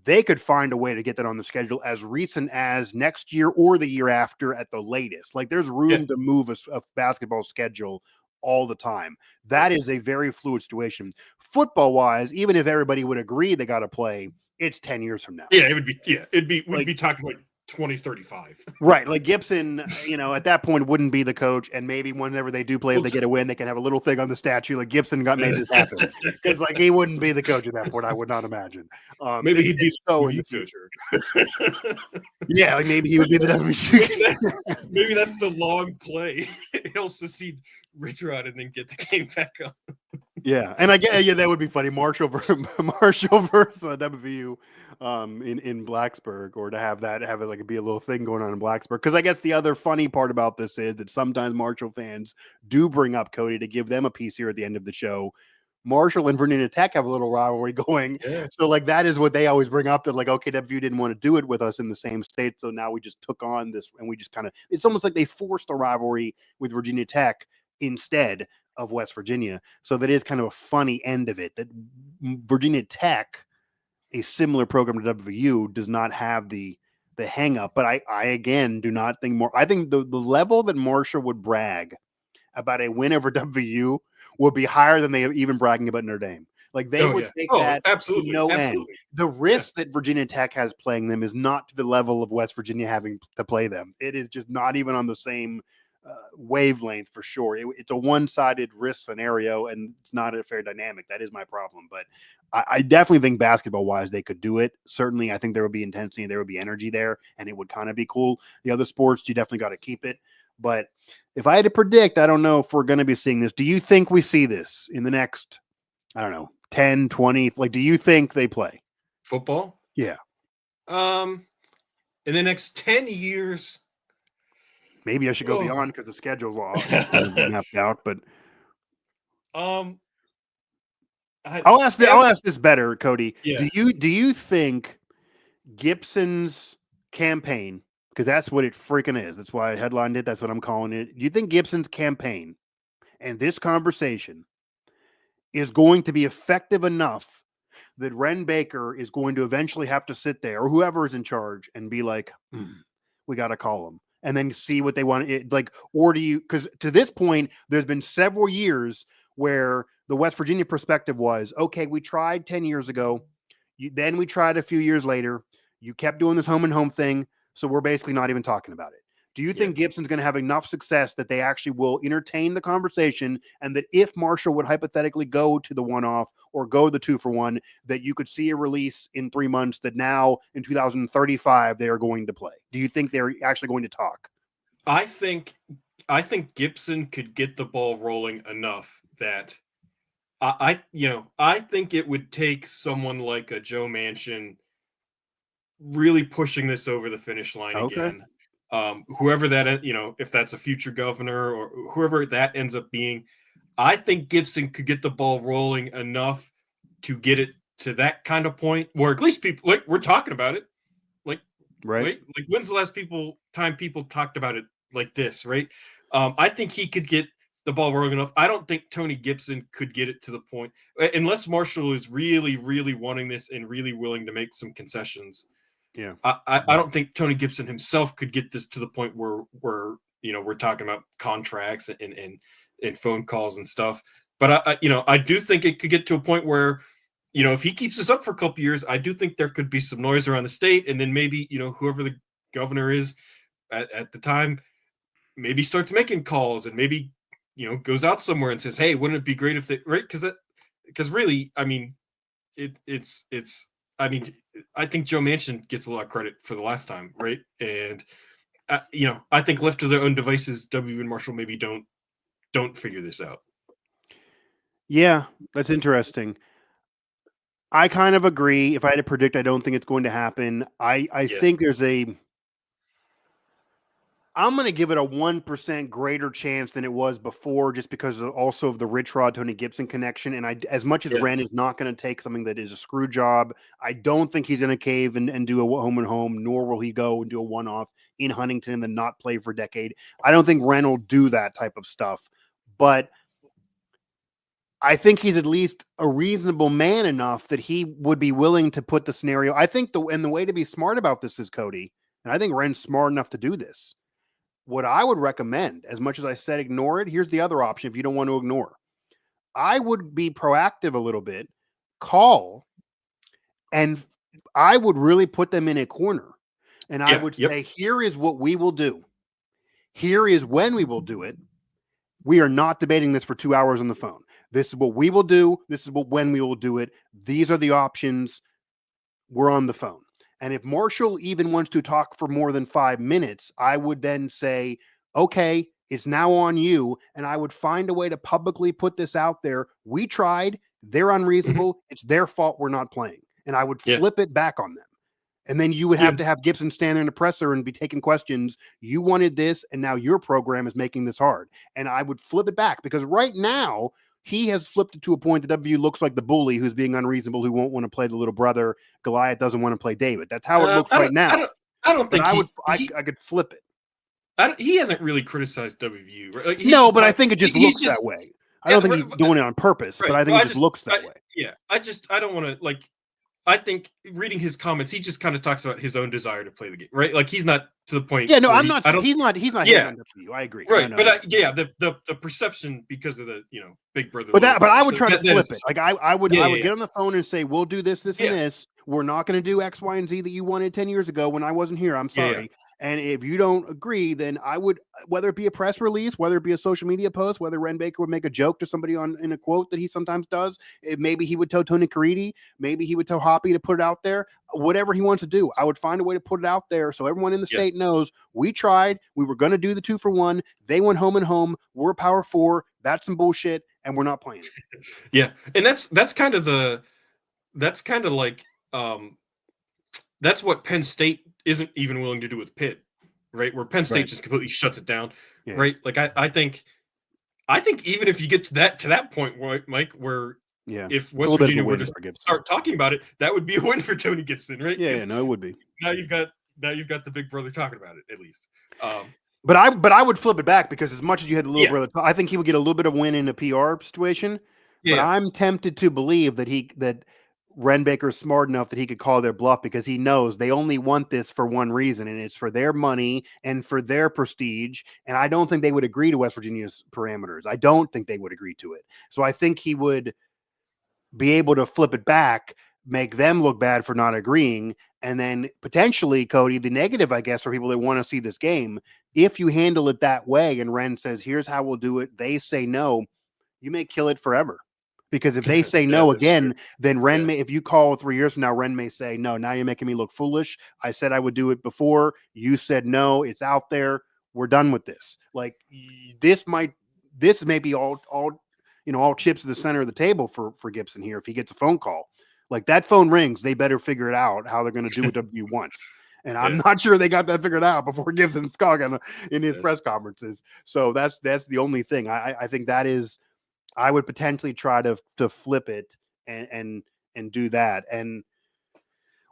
they could find a way to get that on the schedule as recent as next year or the year after at the latest. Like there's room to move a basketball schedule all the time. That is a very fluid situation. Football wise, even if everybody would agree they got to play, it's 10 years from now. Yeah, it would be. Yeah, we'd be talking like 2035. Right. Like Gibson, at that point wouldn't be the coach. And maybe whenever they do play, if they get a win, they can have a little thing on the statue. Like Gibson made this happen. Because like he wouldn't be the coach at that point, I would not imagine. Maybe he'd be so in the future. Yeah, like maybe he would be the WVU. Maybe that's the long play. He'll succeed Richrod and then get the game back on. Yeah, and I get that would be funny. Marshall versus WVU in Blacksburg, or to have it like be a little thing going on in Blacksburg. Because I guess the other funny part about this is that sometimes Marshall fans do bring up Cody to give them a piece here at the end of the show. Marshall and Virginia Tech have a little rivalry going. Yeah. So like that is what they always bring up, that like, okay, WVU didn't want to do it with us in the same state. So now we just took on this, and we just it's almost like they forced a rivalry with Virginia Tech instead of West Virginia. So that is kind of a funny end of it, that Virginia Tech, a similar program to WVU, does not have the hang up. But I again do not think I think the level that Marshall would brag about a win over WVU would be higher than they even bragging about Notre Dame. Like they would take that absolutely, to no absolutely. end. The risk that Virginia Tech has playing them is not to the level of West Virginia having to play them. It is just not even on the same wavelength for sure. It's a one-sided risk scenario, and it's not a fair dynamic. That is my problem. But I definitely think basketball-wise they could do it. Certainly, I think there would be intensity, there would be energy there, and it would kind of be cool. The other sports, you definitely got to keep it. But if I had to predict, I don't know if we're going to be seeing this. Do you think we see this in the next, 10, 20? Like, do you think they play football? Yeah. In the next 10 years. Maybe I should go beyond because the schedule's all mapped out. But I'll ask this better, Cody. Yeah. Do you think Gibson's campaign, because that's what it freaking is, that's why I headlined it, that's what I'm calling it. Do you think Gibson's campaign and this conversation is going to be effective enough that Ren Baker is going to eventually have to sit there, or whoever is in charge, and be like, we got to call him, and then see what they want? Or do you, because to this point, there's been several years where the West Virginia perspective was, okay, we tried 10 years ago. Then we tried a few years later. You kept doing this home and home thing. So we're basically not even talking about it. Do you think Gibson's going to have enough success that they actually will entertain the conversation, and that if Marshall would hypothetically go to the 1-off or go the 2-for-1, that you could see a release in 3 months that now in 2035 they are going to play? Do you think they're actually going to talk? I think Gibson could get the ball rolling enough that I think it would take someone like a Joe Manchin really pushing this over the finish line again. Whoever that, if that's a future governor or whoever that ends up being, I think Gibson could get the ball rolling enough to get it to that kind of point where at least people, like, we're talking about it. Like, right? Like, when's the last time people talked about it like this, right? I think he could get the ball rolling enough. I don't think Tony Gibson could get it to the point, unless Marshall is really, really wanting this and really willing to make some concessions. Yeah, I don't think Tony Gibson himself could get this to the point where we're talking about contracts and phone calls and stuff. But I do think it could get to a point where, if he keeps this up for a couple years, I do think there could be some noise around the state, and then maybe whoever the governor is at the time maybe starts making calls, and maybe goes out somewhere and says, hey, wouldn't it be great if they, right? Because really, I mean, it's. I mean, I think Joe Manchin gets a lot of credit for the last time, right? And I think left to their own devices, WVU and Marshall maybe don't figure this out. Yeah, that's interesting. I kind of agree. If I had to predict, I don't think it's going to happen. I think there's I'm going to give it a 1% greater chance than it was before, just because also of the Rich Rod Tony Gibson connection. And as much as Ren is not going to take something that is a screw job, I don't think he's going to cave and do a home and home, nor will he go and do a one-off in Huntington and then not play for a decade. I don't think Ren will do that type of stuff, but I think he's at least a reasonable man enough that he would be willing to put the scenario. I think the way to be smart about this is, Cody, and I think Ren's smart enough to do this. What I would recommend, as much as I said ignore it, here's the other option if you don't want to ignore. I would be proactive a little bit, call, and I would really put them in a corner. And I would say, here is what we will do. Here is when we will do it. We are not debating this for 2 hours on the phone. This is what we will do. This is when we will do it. These are the options. We're on the phone. And if Marshall even wants to talk for more than 5 minutes, I would then say, okay, it's now on you. And I would find a way to publicly put this out there. We tried. They're unreasonable. It's their fault we're not playing. And I would flip it back on them. And then you would have to have Gibson stand there in the presser and be taking questions. You wanted this, and now your program is making this hard. And I would flip it back, because right now he has flipped it to a point that WVU looks like the bully who's being unreasonable, who won't want to play the little brother. Goliath doesn't want to play David. That's how it looks right now. I don't think I could flip it. He hasn't really criticized WVU. Right? Like, no, but I think it just looks that way. I don't think he's doing it on purpose, but I think it just looks that way. Yeah, I don't want to, like, I think reading his comments, he just kind of talks about his own desire to play the game, right? Like, he's not to the point. Yeah, no, I'm not. He's not. He's not. Yeah, on WVU. I agree. Right, but the perception because of the big brother. But I would try to flip it. Like I would get on the phone and say, we'll do this, and this. We're not going to do X, Y, and Z that you wanted 10 years ago when I wasn't here. I'm sorry. And if you don't agree, then I would, whether it be a press release, whether it be a social media post, whether Ren Baker would make a joke to somebody in a quote that he sometimes does, maybe he would tell Tony Caridi, maybe he would tell Hoppy to put it out there, whatever he wants to do. I would find a way to put it out there so everyone in the state knows we tried. We were going to do the 2-for-1. They went home and home. We're Power 4. That's some bullshit, and we're not playing it. And that's kind of like that's what Penn State isn't even willing to do with Pitt, right? Where Penn State just completely shuts it down, right? Like I think even if you get to that point, Mike, where if West Virginia were to start talking about it, that would be a win for Tony Gibson, right? Yeah, no, it would be. Now you've got the big brother talking about it, at least. But I would flip it back, because as much as you had the little brother, I think he would get a little bit of win in a PR situation. But I'm tempted to believe that Ren Baker is smart enough that he could call their bluff, because he knows they only want this for one reason, and it's for their money and for their prestige. And I don't think they would agree to West Virginia's parameters. I don't think they would agree to it. So I think he would be able to flip it back, make them look bad for not agreeing, and then potentially, Cody, the negative, I guess, for people that want to see this game, if you handle it that way and Ren says, here's how we'll do it, they say no, you may kill it forever. Because if they say no again, then Ren may, if you call 3 years from now, Ren may say, no, now you're making me look foolish. I said I would do it before. You said no, it's out there. We're done with this. Like, this may be all chips to the center of the table for Gibson here. If he gets a phone call, like, that phone rings, they better figure it out how they're going to do what WVU wants. And I'm not sure they got that figured out before Gibson's talking in his press conferences. So that's the only thing. I think that is, I would potentially try to flip it and do that. And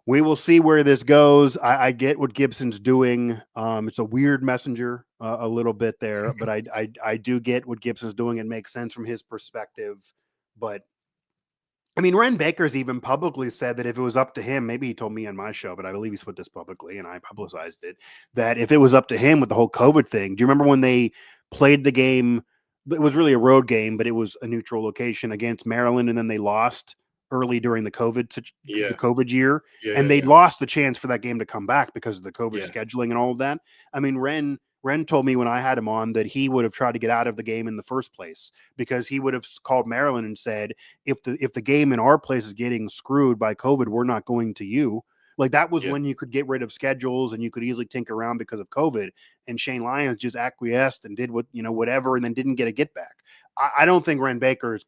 we will see where this goes. I get what Gibson's doing. It's a weird messenger a little bit there, but I do get what Gibson's doing. It makes sense from his perspective. But I mean, Ren Baker's even publicly said that if it was up to him, maybe he told me on my show, but I believe he's put this publicly and I publicized it, that if it was up to him with the whole COVID thing, do you remember when they played the game? It was really a road game, but it was a neutral location against Maryland, and then they lost early during the COVID year, and they lost the chance for that game to come back because of the COVID scheduling and all of that. I mean, Ren Ren told me when I had him on that he would have tried to get out of the game in the first place because he would have called Maryland and said, if the game in our place is getting screwed by COVID, we're not going to you. Like that was when you could get rid of schedules and you could easily tinker around because of COVID. And Shane Lyons just acquiesced and did whatever, and then didn't get a get back. I don't think Ren Baker is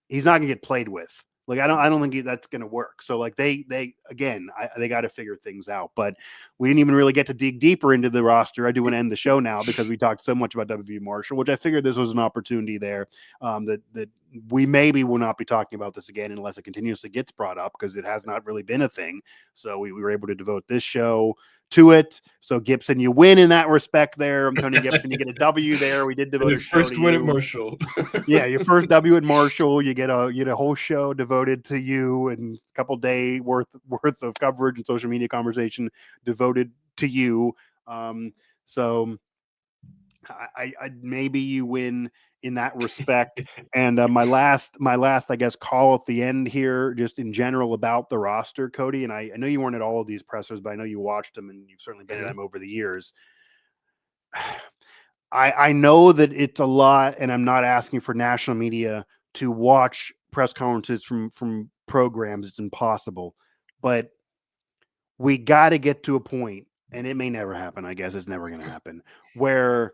he's not gonna get played with. Like I don't think that's gonna work. So like they got to figure things out. But we didn't even really get to dig deeper into the roster. I do want to end the show now because we talked so much about WVU Marshall, which I figured this was an opportunity there. That we maybe will not be talking about this again unless it continuously gets brought up because it has not really been a thing. So we were able to devote this show to it. So Gibson, you win in that respect there. I'm Tony Gibson. You get a W there. We did devote his first win at Marshall. Yeah, your first W at Marshall. You get a whole show devoted to you and a couple day worth of coverage and social media conversation devoted to you. So I maybe you win in that respect. And my last, I guess, call at the end here, just in general about the roster, Cody. And I know you weren't at all of these pressers, but I know you watched them and you've certainly been at them over the years. I know that it's a lot, and I'm not asking for national media to watch press conferences from programs. It's impossible. But we got to get to a point, and it may never happen. I guess it's never going to happen, where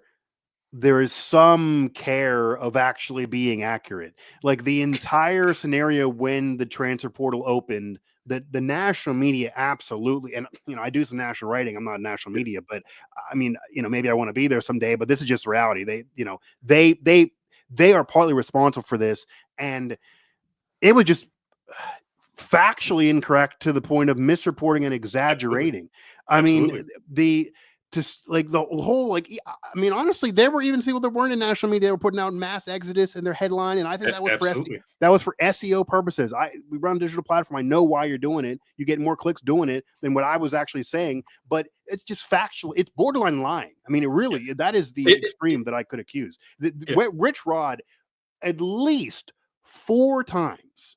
there is some care of actually being accurate. Like the entire scenario when the transfer portal opened, the national media absolutely, and I do some national writing. I'm not national media, but I mean, maybe I want to be there someday, but this is just reality. They are partly responsible for this, and it was just factually incorrect to the point of misreporting and exaggerating. Absolutely. I mean, the whole, honestly, there were even people that weren't in national media that were putting out mass exodus in their headline, and I think that was for SEO purposes. We run a digital platform. I know why you're doing it. You get more clicks doing it than what I was actually saying, but it's just factual. It's borderline lying. I mean, that is the extreme that I could accuse. Rich Rod, at least 4 times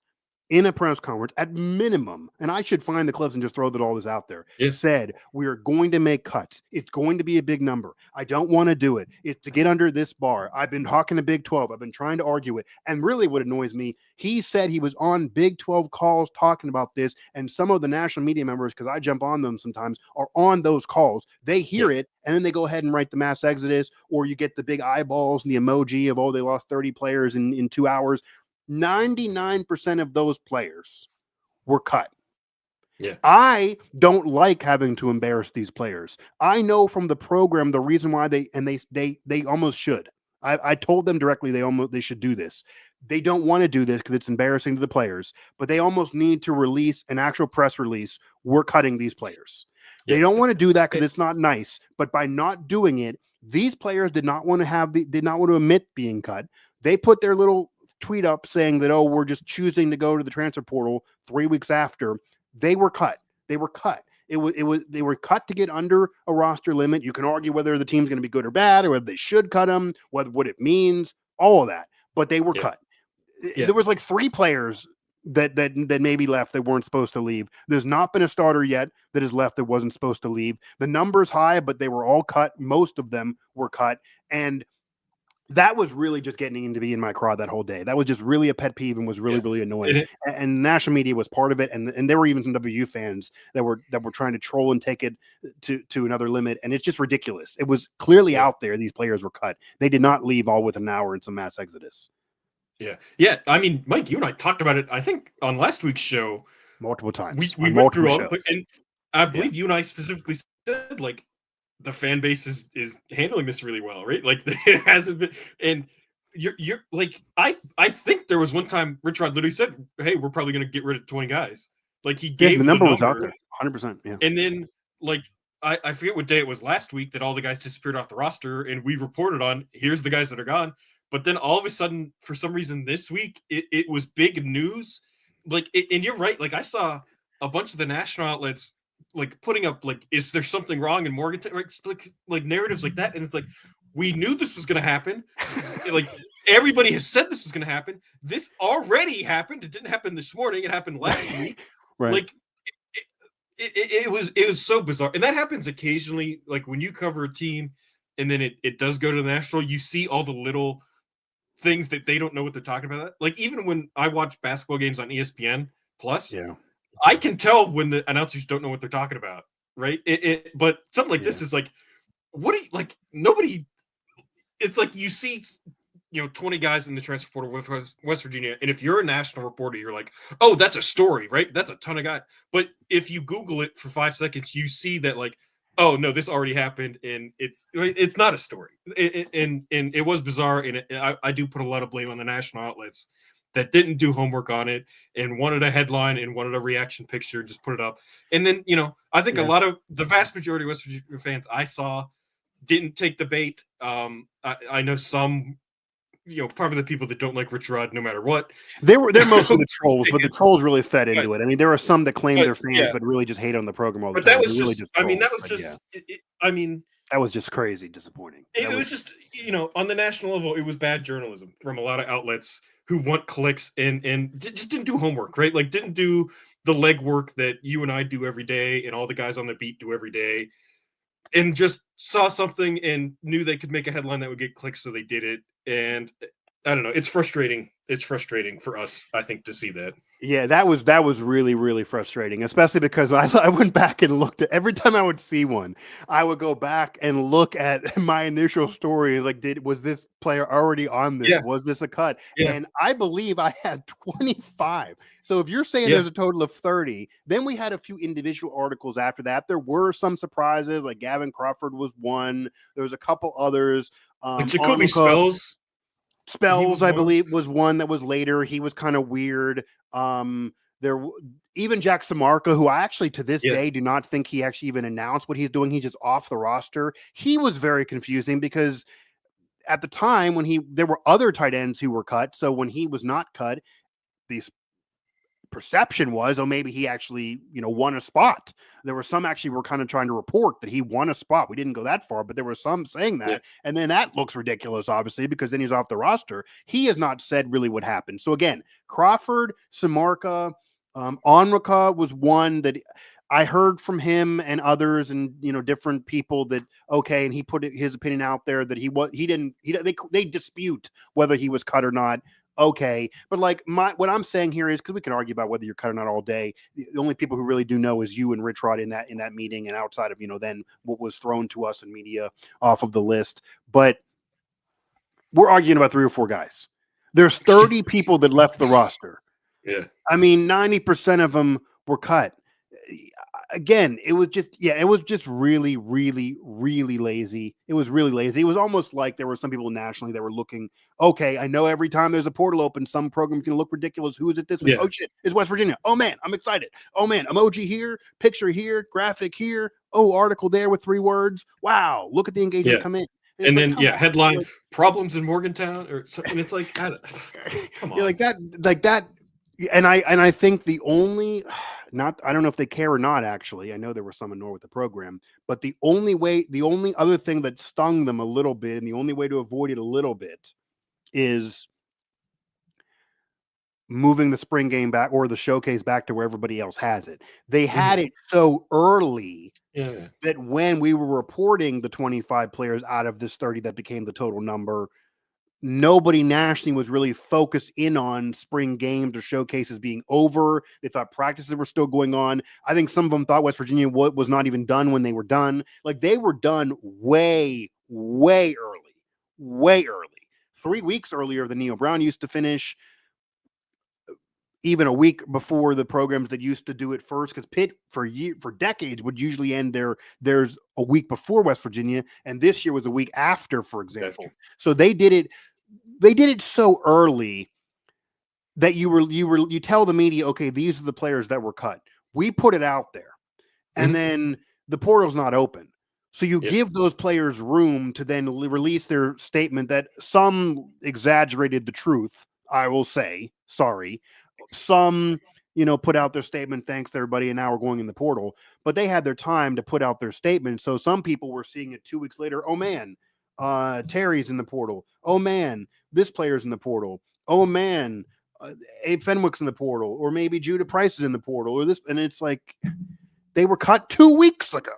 in a press conference, at minimum, and I should find the clips and just throw all this out there, said, we are going to make cuts. It's going to be a big number. I don't want to do it. It's to get under this bar. I've been talking to Big 12. I've been trying to argue it. And really what annoys me, he said he was on Big 12 calls talking about this, and some of the national media members, because I jump on them sometimes, are on those calls. They hear it, and then they go ahead and write the mass exodus, or you get the big eyeballs and the emoji of, they lost 30 players in 2 hours. 99% of those players were cut. Yeah. I don't like having to embarrass these players. I know from the program the reason why they almost should. I told them directly they should do this. They don't want to do this because it's embarrassing to the players, but they almost need to release an actual press release. We're cutting these players. They don't want to do that because it's not nice, but by not doing it, these players did not want to admit being cut. They put their little tweet up saying that, we're just choosing to go to the transfer portal 3 weeks after. They were cut. They were cut. They were cut to get under a roster limit. You can argue whether the team's going to be good or bad, or whether they should cut them, what it means, all of that. But they were cut. There was like 3 players that maybe left that weren't supposed to leave. There's not been a starter yet that has left that wasn't supposed to leave. The number's high, but they were all cut. Most of them were cut. And that was really just getting into be in my craw that whole day. That was just really a pet peeve and was really, really annoying. And national media was part of it. And there were even some WU fans that were trying to troll and take it to another limit. And it's just ridiculous. It was clearly out there. These players were cut. They did not leave all within an hour in some mass exodus. Yeah. Yeah. I mean, Mike, you and I talked about it, I think, on last week's show. Multiple times. We went through all it. And I believe you and I specifically said, like, the fan base is handling this really well, right? Like it hasn't been, and you're like, I think there was one time Rich Rod literally said, "Hey, we're probably going to get rid of 20 guys." Like he gave the number was out there, 100%. Yeah, and then like I forget what day it was last week that all the guys disappeared off the roster, and we reported on here's the guys that are gone. But then all of a sudden, for some reason, this week it was big news. Like, and you're right. Like I saw a bunch of the national outlets like putting up like, is there something wrong in Morgantown? Like narratives like that, and it's like we knew this was going to happen. Like everybody has said this was going to happen. This already happened. It didn't happen this morning. It happened last week. Right. Like it was so bizarre, and that happens occasionally. Like when you cover a team and then it does go to the national, you see all the little things that they don't know what they're talking about. Like even when I watch basketball games on ESPN Plus, Yeah. I can tell when the announcers don't know what they're talking about, right? But something like this is like, what do you like? Nobody. It's like you see, 20 guys in the transfer portal with West Virginia, and if you're a national reporter, you're like, oh, that's a story, right? That's a ton of guys. But if you Google it for 5 seconds, you see that like, oh no, this already happened, and it's not a story. And it was bizarre, and I do put a lot of blame on the national outlets that didn't do homework on it and wanted a headline and wanted a reaction picture and just put it up. And then I think a lot of the vast majority of West Virginia fans I saw didn't take the bait. I know some, probably the people that don't like Rich Rod no matter what. They're mostly the trolls, but the trolls really fed into it. I mean, there are some that claim they're fans, but really just hate on the program all the but time. That was really just, I mean, that was just, that was just crazy disappointing. It was just, on the national level, it was bad journalism from a lot of outlets who want clicks and just didn't do homework, right? Like didn't do the legwork that you and I do every day and all the guys on the beat do every day, and just saw something and knew they could make a headline that would get clicks, so they did it. And I don't know. It's frustrating. It's frustrating for us, I think, to see that. Yeah, that was really, really frustrating, especially because I went back and looked at every time I would see one, I would go back and look at my initial story. Like, was this player already on this? Yeah. Was this a cut? Yeah. And I believe I had 25. So if you're saying there's a total of 30, then we had a few individual articles after that. There were some surprises, like Gavin Crawford was one. There was a couple others. Jacoby Spells, I believe, was one that was later. He was kind of weird. Even Jack Samarka, who I actually to this day do not think he actually even announced what he's doing. He's just off the roster. He was very confusing because at the time when there were other tight ends who were cut. So when he was not cut, the perception was, oh, maybe he actually, won a spot. There were some actually were kind of trying to report that he won a spot. We didn't go that far, but there were some saying that. Yeah. And then that looks ridiculous, obviously, because then he's off the roster. He has not said really what happened. So again, Crawford, Samarka, Onrika was one that I heard from him and others and, different people that, okay. And he put his opinion out there that they dispute whether he was cut or not. Okay, but like what I'm saying here is, because we can argue about whether you're cut or not all day. The only people who really do know is you and Rich Rod in that meeting, and outside of then what was thrown to us in media off of the list. But we're arguing about 3 or 4 guys. There's 30 people that left the roster. Yeah, I mean 90% of them were cut. Again, it was just really, really, really lazy. It was really lazy. It was almost like there were some people nationally that were looking, okay, I know every time there's a portal open, some program can look ridiculous. Who is it this week? Yeah. Oh, shit, it's West Virginia. Oh, man, I'm excited. Oh, man, emoji here, picture here, graphic here. Oh, article there with 3 words. Wow, look at the engagement come in. And then, headline, like, problems in Morgantown or something. It's like, come on. Yeah, like that. And I think the only, I don't know if they care or not, actually. I know there were some annoyed with the program, but the only other thing that stung them a little bit, and the only way to avoid it a little bit, is moving the spring game back or the showcase back to where everybody else has it. They had it so early that when we were reporting the 25 players out of this 30 that became the total number, nobody nationally was really focused in on spring games or showcases being over. They thought practices were still going on. I think some of them thought West Virginia was not even done when they were done. Like, they were done way, way early, way early. 3 weeks earlier than Neil Brown used to finish, even a week before the programs that used to do it first, because Pitt for decades would usually end there's a week before West Virginia, and this year was a week after, for example. So they did it so early that you tell the media, okay, these are the players that were cut. We put it out there, and then the portal's not open. So you give those players room to then release their statement that some exaggerated the truth, I will say, sorry. Some, put out their statement, thanks to everybody, and now we're going in the portal. But they had their time to put out their statement. So some people were seeing it 2 weeks later. Oh, man, Terry's in the portal. Oh, man, this player's in the portal. Oh, man, Abe Fenwick's in the portal. Or maybe Judah Price is in the portal. Or this. And it's like they were cut 2 weeks ago.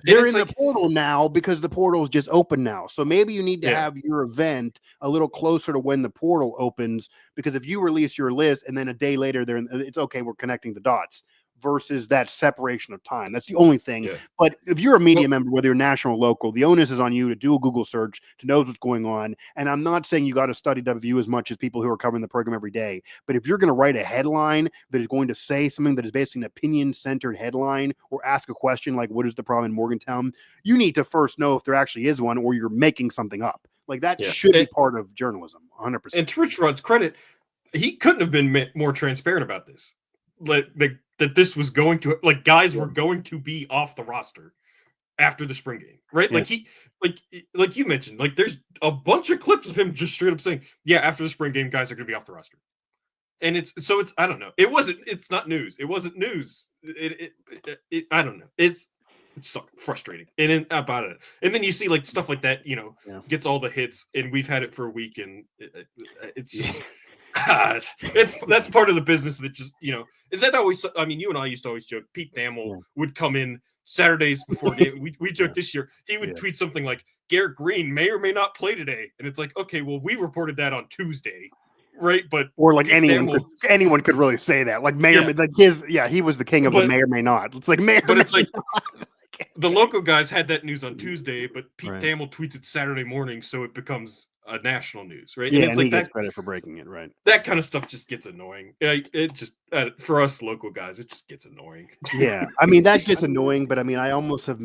they're in the portal now because the portal is just open now. So maybe you need to Yeah. have your event a little closer to when the portal opens, because if you release your list and then a day later it's okay, we're connecting the dots, versus that separation of time. That's the only thing. Yeah. But if you're a media member, whether you're national or local, the onus is on you to do a Google search to know what's going on. And I'm not saying you got to study WVU as much as people who are covering the program every day. But if you're going to write a headline that is going to say something that is basically an opinion-centered headline, or ask a question like, what is the problem in Morgantown? You need to first know if there actually is one, or you're making something up. Like that should be part of journalism, 100%. And to Rich Rod's credit, he couldn't have been more transparent about this. That this was going to, like, guys were going to be off the roster after the spring game, right? Like like you mentioned, like there's a bunch of clips of him just straight up saying, yeah, after the spring game, guys are going to be off the roster. And it's I don't know. It's not news. It wasn't news. I don't know. It's so frustrating and about it. And then you see like stuff like that, gets all the hits, and we've had it for a week, and it's just, that's part of the business that just, that always, I mean, you and I used to always joke, Pete Thamel would come in Saturdays before game. We joked this year, he would tweet something like, Garrett Green may or may not play today. And it's like, okay, well, we reported that on Tuesday. Right, but or like anyone could really say that, like he was the king of the may or may not. It's like it's like the local guys had that news on Tuesday, but Pete Thamel tweets it Saturday morning, so it becomes a national news, right? Yeah, and it's like he gets credit for breaking it, right? That kind of stuff just gets annoying. It just for us local guys, it just gets annoying. Yeah, I mean that gets annoying, but I mean I almost have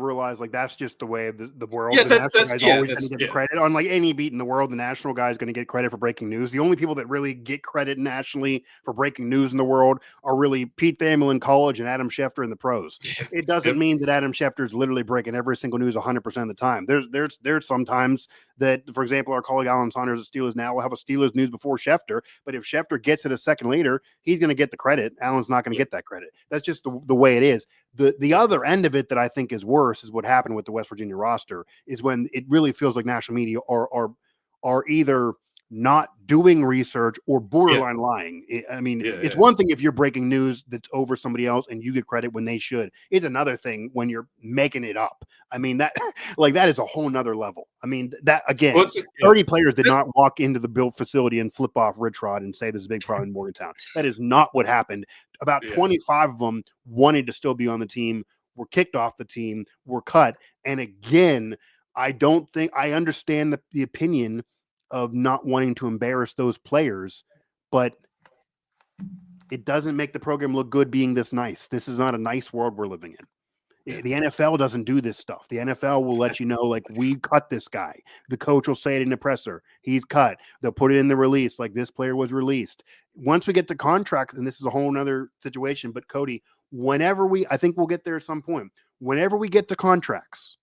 realized like that's just the way of the world. Yeah, the national guys always going to get the credit on like any beat in the world. The national guy is going to get credit for breaking news. The only people that really get credit nationally for breaking news in the world are really Pete Thamel in college and Adam Schefter in the pros. It doesn't mean that Adam Schefter is literally breaking every single news 100% of the time. There's sometimes that, for example, our colleague Alan Saunders at Steelers Now will have a Steelers news before Schefter, but if Schefter gets it a second later, he's going to get the credit. Alan's not going to get that credit. That's just the way it is. The other end of it that I think is worse is what happened with the West Virginia roster, is when it really feels like national media are either not doing research or borderline lying. I mean, it's one thing if you're breaking news that's over somebody else and you get credit when they should. It's another thing when you're making it up. I mean, that is a whole nother level. I mean, that again, 30 players did not walk into the built facility and flip off Rich Rod and say there's a big problem in Morgantown. That is not what happened. About 25 of them wanted to still be on the team, were kicked off the team, were cut. And again, I don't think I understand the opinion of not wanting to embarrass those players, but it doesn't make the program look good being this nice. This is not a nice world we're living in. The NFL doesn't do this stuff. The NFL will let you know, like, we cut this guy. The coach will say it in the presser. He's cut. They'll put it in the release, like this player was released. Once we get to contracts, and this is a whole nother situation, but Cody, I think we'll get there at some point. Whenever we get to contracts,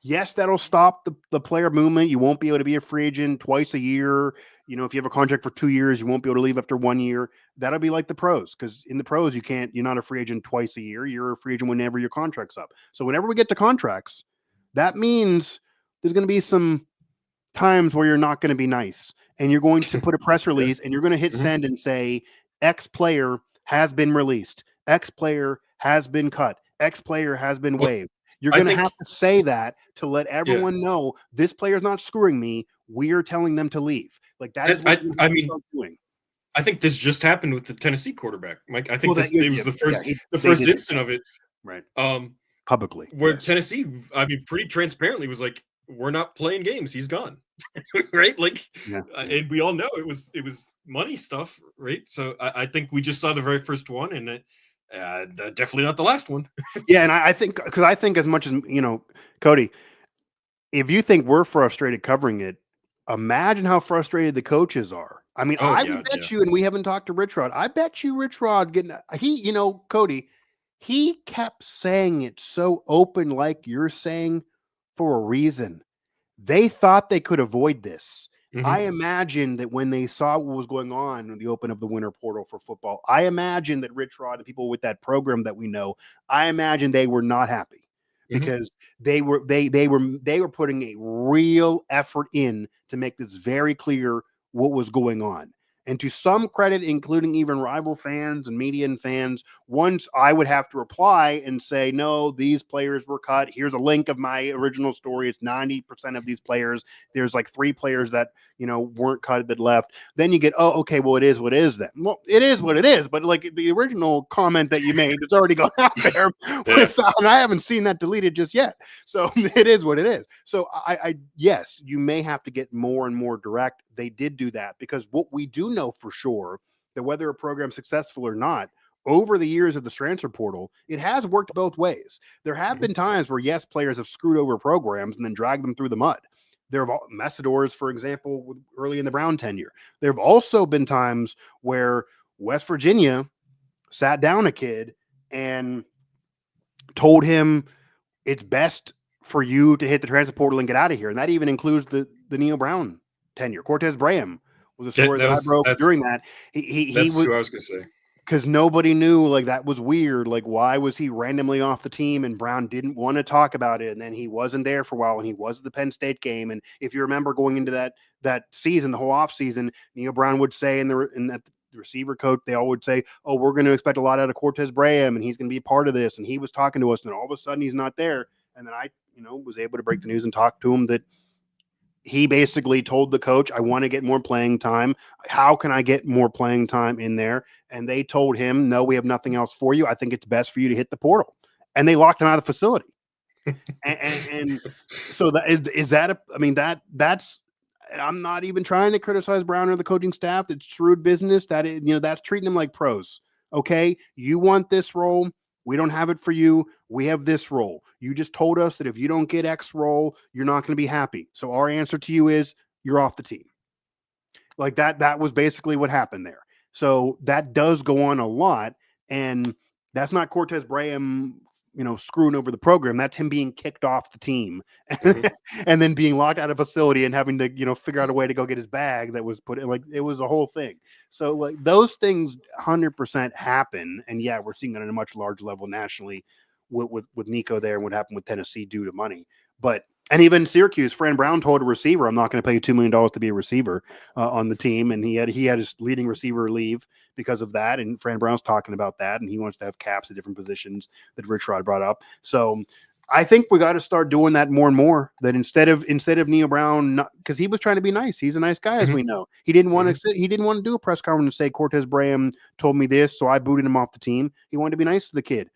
yes, that'll stop the player movement. You won't be able to be a free agent twice a year. If you have a contract for 2 years, you won't be able to leave after 1 year. That'll be like the pros, because in the pros, you're not a free agent twice a year. You're a free agent whenever your contract's up. So whenever we get to contracts, that means there's going to be some times where you're not going to be nice, and you're going to put a press release and you're going to hit send and say, X player has been released. X player has been cut. X player has been waived. You're going to have to say that to let everyone know this player's not screwing me. We're telling them to leave. Like that is what you're doing. I think this just happened with the Tennessee quarterback, Mike. I think it was the first instant of it, right? Publicly, where Tennessee, I mean, pretty transparently was like, "We're not playing games. He's gone." Right? Like, and we all know it was money stuff, right? So I think we just saw the very first one, and definitely not the last one. Yeah, and I think as much as Cody, if you think we're frustrated covering it, imagine how frustrated the coaches are. I mean, I would bet you, and we haven't talked to Rich Rod. I bet you Rich Rod Cody, he kept saying it so open, like you're saying, for a reason. They thought they could avoid this. I imagine that when they saw what was going on in the open of the winter portal for football, I imagine that Rich Rod and people with that program that we know, I imagine they were not happy because they were putting a real effort in to make this very clear what was going on. And to some credit, including even rival fans and media and fans, once I would have to reply and say, no, these players were cut. Here's a link of my original story. It's 90% of these players. There's like 3 players that, weren't cut that left. Then you get, oh, okay, well, it is what it is then. Well, it is what it is. But like the original comment that you made, it's already gone out there. And I haven't seen that deleted just yet. So it is what it is. So yes, you may have to get more and more direct. They did do that because what we do know for sure, that whether a program's successful or not, over the years of the transfer portal, it has worked both ways. There have been times where, yes, players have screwed over programs and then dragged them through the mud. There have Messidors, for example, early in the Brown tenure. There have also been times where West Virginia sat down a kid and told him it's best for you to hit the transfer portal and get out of here. And that even includes the Neo Brown tenure. Cortez Braham was a story that I broke during that. That's who I was going to say. Because nobody knew, like, that was weird. Like, why was he randomly off the team? And Brown didn't want to talk about it. And then he wasn't there for a while, and he was at the Penn State game. And if you remember going into that season, the whole offseason, Neil Brown would say, and the receiver coach, they all would say, oh, we're going to expect a lot out of Cortez Braham, and he's going to be a part of this. And he was talking to us, and then all of a sudden he's not there. And then I, was able to break the news and talk to him that he basically told the coach, I want to get more playing time. How can I get more playing time in there? And they told him, no, we have nothing else for you. I think it's best for you to hit the portal. And they locked him out of the facility. and so that's, I'm not even trying to criticize Brown or the coaching staff. It's shrewd business. That is, that's treating them like pros. Okay. You want this role. We don't have it for you. We have this role. You just told us that if you don't get X role, you're not going to be happy. So our answer to you is you're off the team. Like that was basically what happened there. So that does go on a lot. And that's not Cortez Braham, screwing over the program. That's him being kicked off the team and then being locked out of facility and having to, figure out a way to go get his bag that was put in. Like, it was a whole thing. So like those things 100% happen. And yeah, we're seeing it on a much larger level nationally with Nico there and what happened with Tennessee due to money. And even Syracuse, Fran Brown told a receiver, I'm not going to pay you $2 million to be a receiver on the team. And he had his leading receiver leave because of that. And Fran Brown's talking about that. And he wants to have caps at different positions that Rich Rod brought up. So I think we got to start doing that more and more, that instead of Neo Brown, because he was trying to be nice. He's a nice guy, as we know. He didn't want to do a press conference and say Cortez Braham told me this, so I booted him off the team. He wanted to be nice to the kid.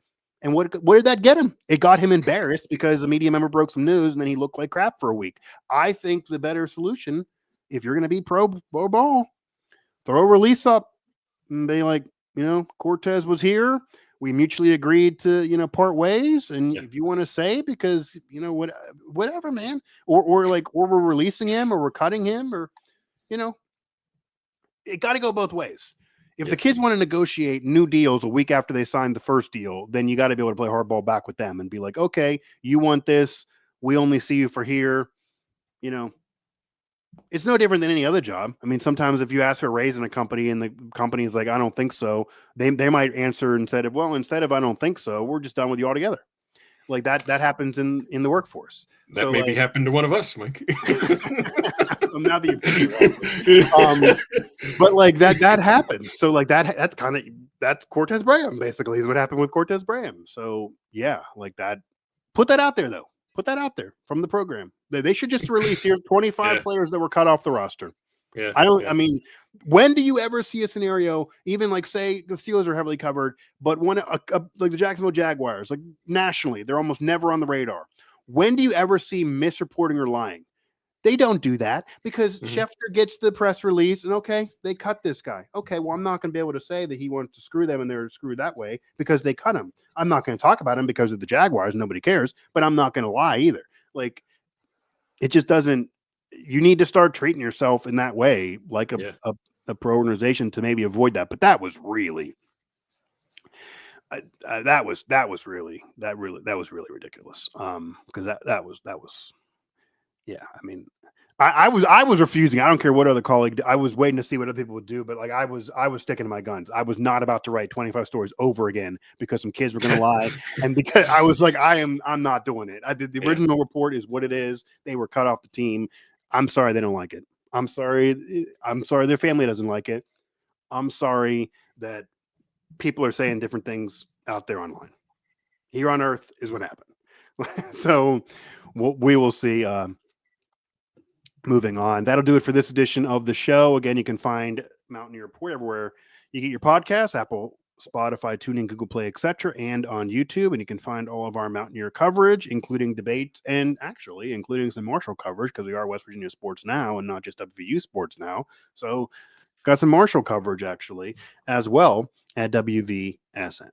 And what did that get him? It got him embarrassed because a media member broke some news and then he looked like crap for a week. I think the better solution, if you're going to be pro ball, throw a release up and be like, Cortez was here. We mutually agreed to, part ways. And if you want to say, because, whatever, man, or we're releasing him or we're cutting him or, it got to go both ways. If the kids want to negotiate new deals a week after they signed the first deal, then you got to be able to play hardball back with them and be like, okay, you want this. We only see you for here. It's no different than any other job. I mean, sometimes if you ask for a raise in a company and the company is like, I don't think so, they might answer instead of I don't think so, we're just done with you altogether. Like that happens in the workforce. That so, maybe happened to one of us, Mike. Now that you've but like that happens. So like that's Cortez Braham basically is what happened with Cortez Braham. So yeah, like that. Put that out there though. Put that out there from the program. They should just release here 25 players that were cut off the roster. Yeah. I mean, when do you ever see a scenario, even like say the Steelers are heavily covered, but like the Jacksonville Jaguars, like nationally, they're almost never on the radar. When do you ever see misreporting or lying? They don't do that because Schefter gets the press release and okay, they cut this guy. Okay, well, I'm not going to be able to say that he wants to screw them and they're screwed that way because they cut him. I'm not going to talk about him because of the Jaguars. Nobody cares, but I'm not going to lie either. Like, it just doesn't. You need to start treating yourself in that way, like a pro organization, to maybe avoid that. But that was really, that was really ridiculous. Because that was. Yeah, I mean, I was refusing. I don't care what other colleague. I was waiting to see what other people would do, but like I was sticking to my guns. I was not about to write 25 stories over again because some kids were going to lie, and because I was like, I'm not doing it. I did the original report is what it is. They were cut off the team. I'm sorry they don't like it. I'm sorry their family doesn't like it. I'm sorry that people are saying different things out there online. Here on Earth is what happened. So we will see. Moving on. That'll do it for this edition of the show. Again, you can find Mountaineer Report everywhere you get your podcasts, Apple, Spotify, TuneIn, Google Play, etc., and on YouTube. And you can find all of our Mountaineer coverage, including debates and actually including some Marshall coverage, because we are West Virginia Sports Now and not just WVU Sports Now. So got some Marshall coverage actually as well at WVSN.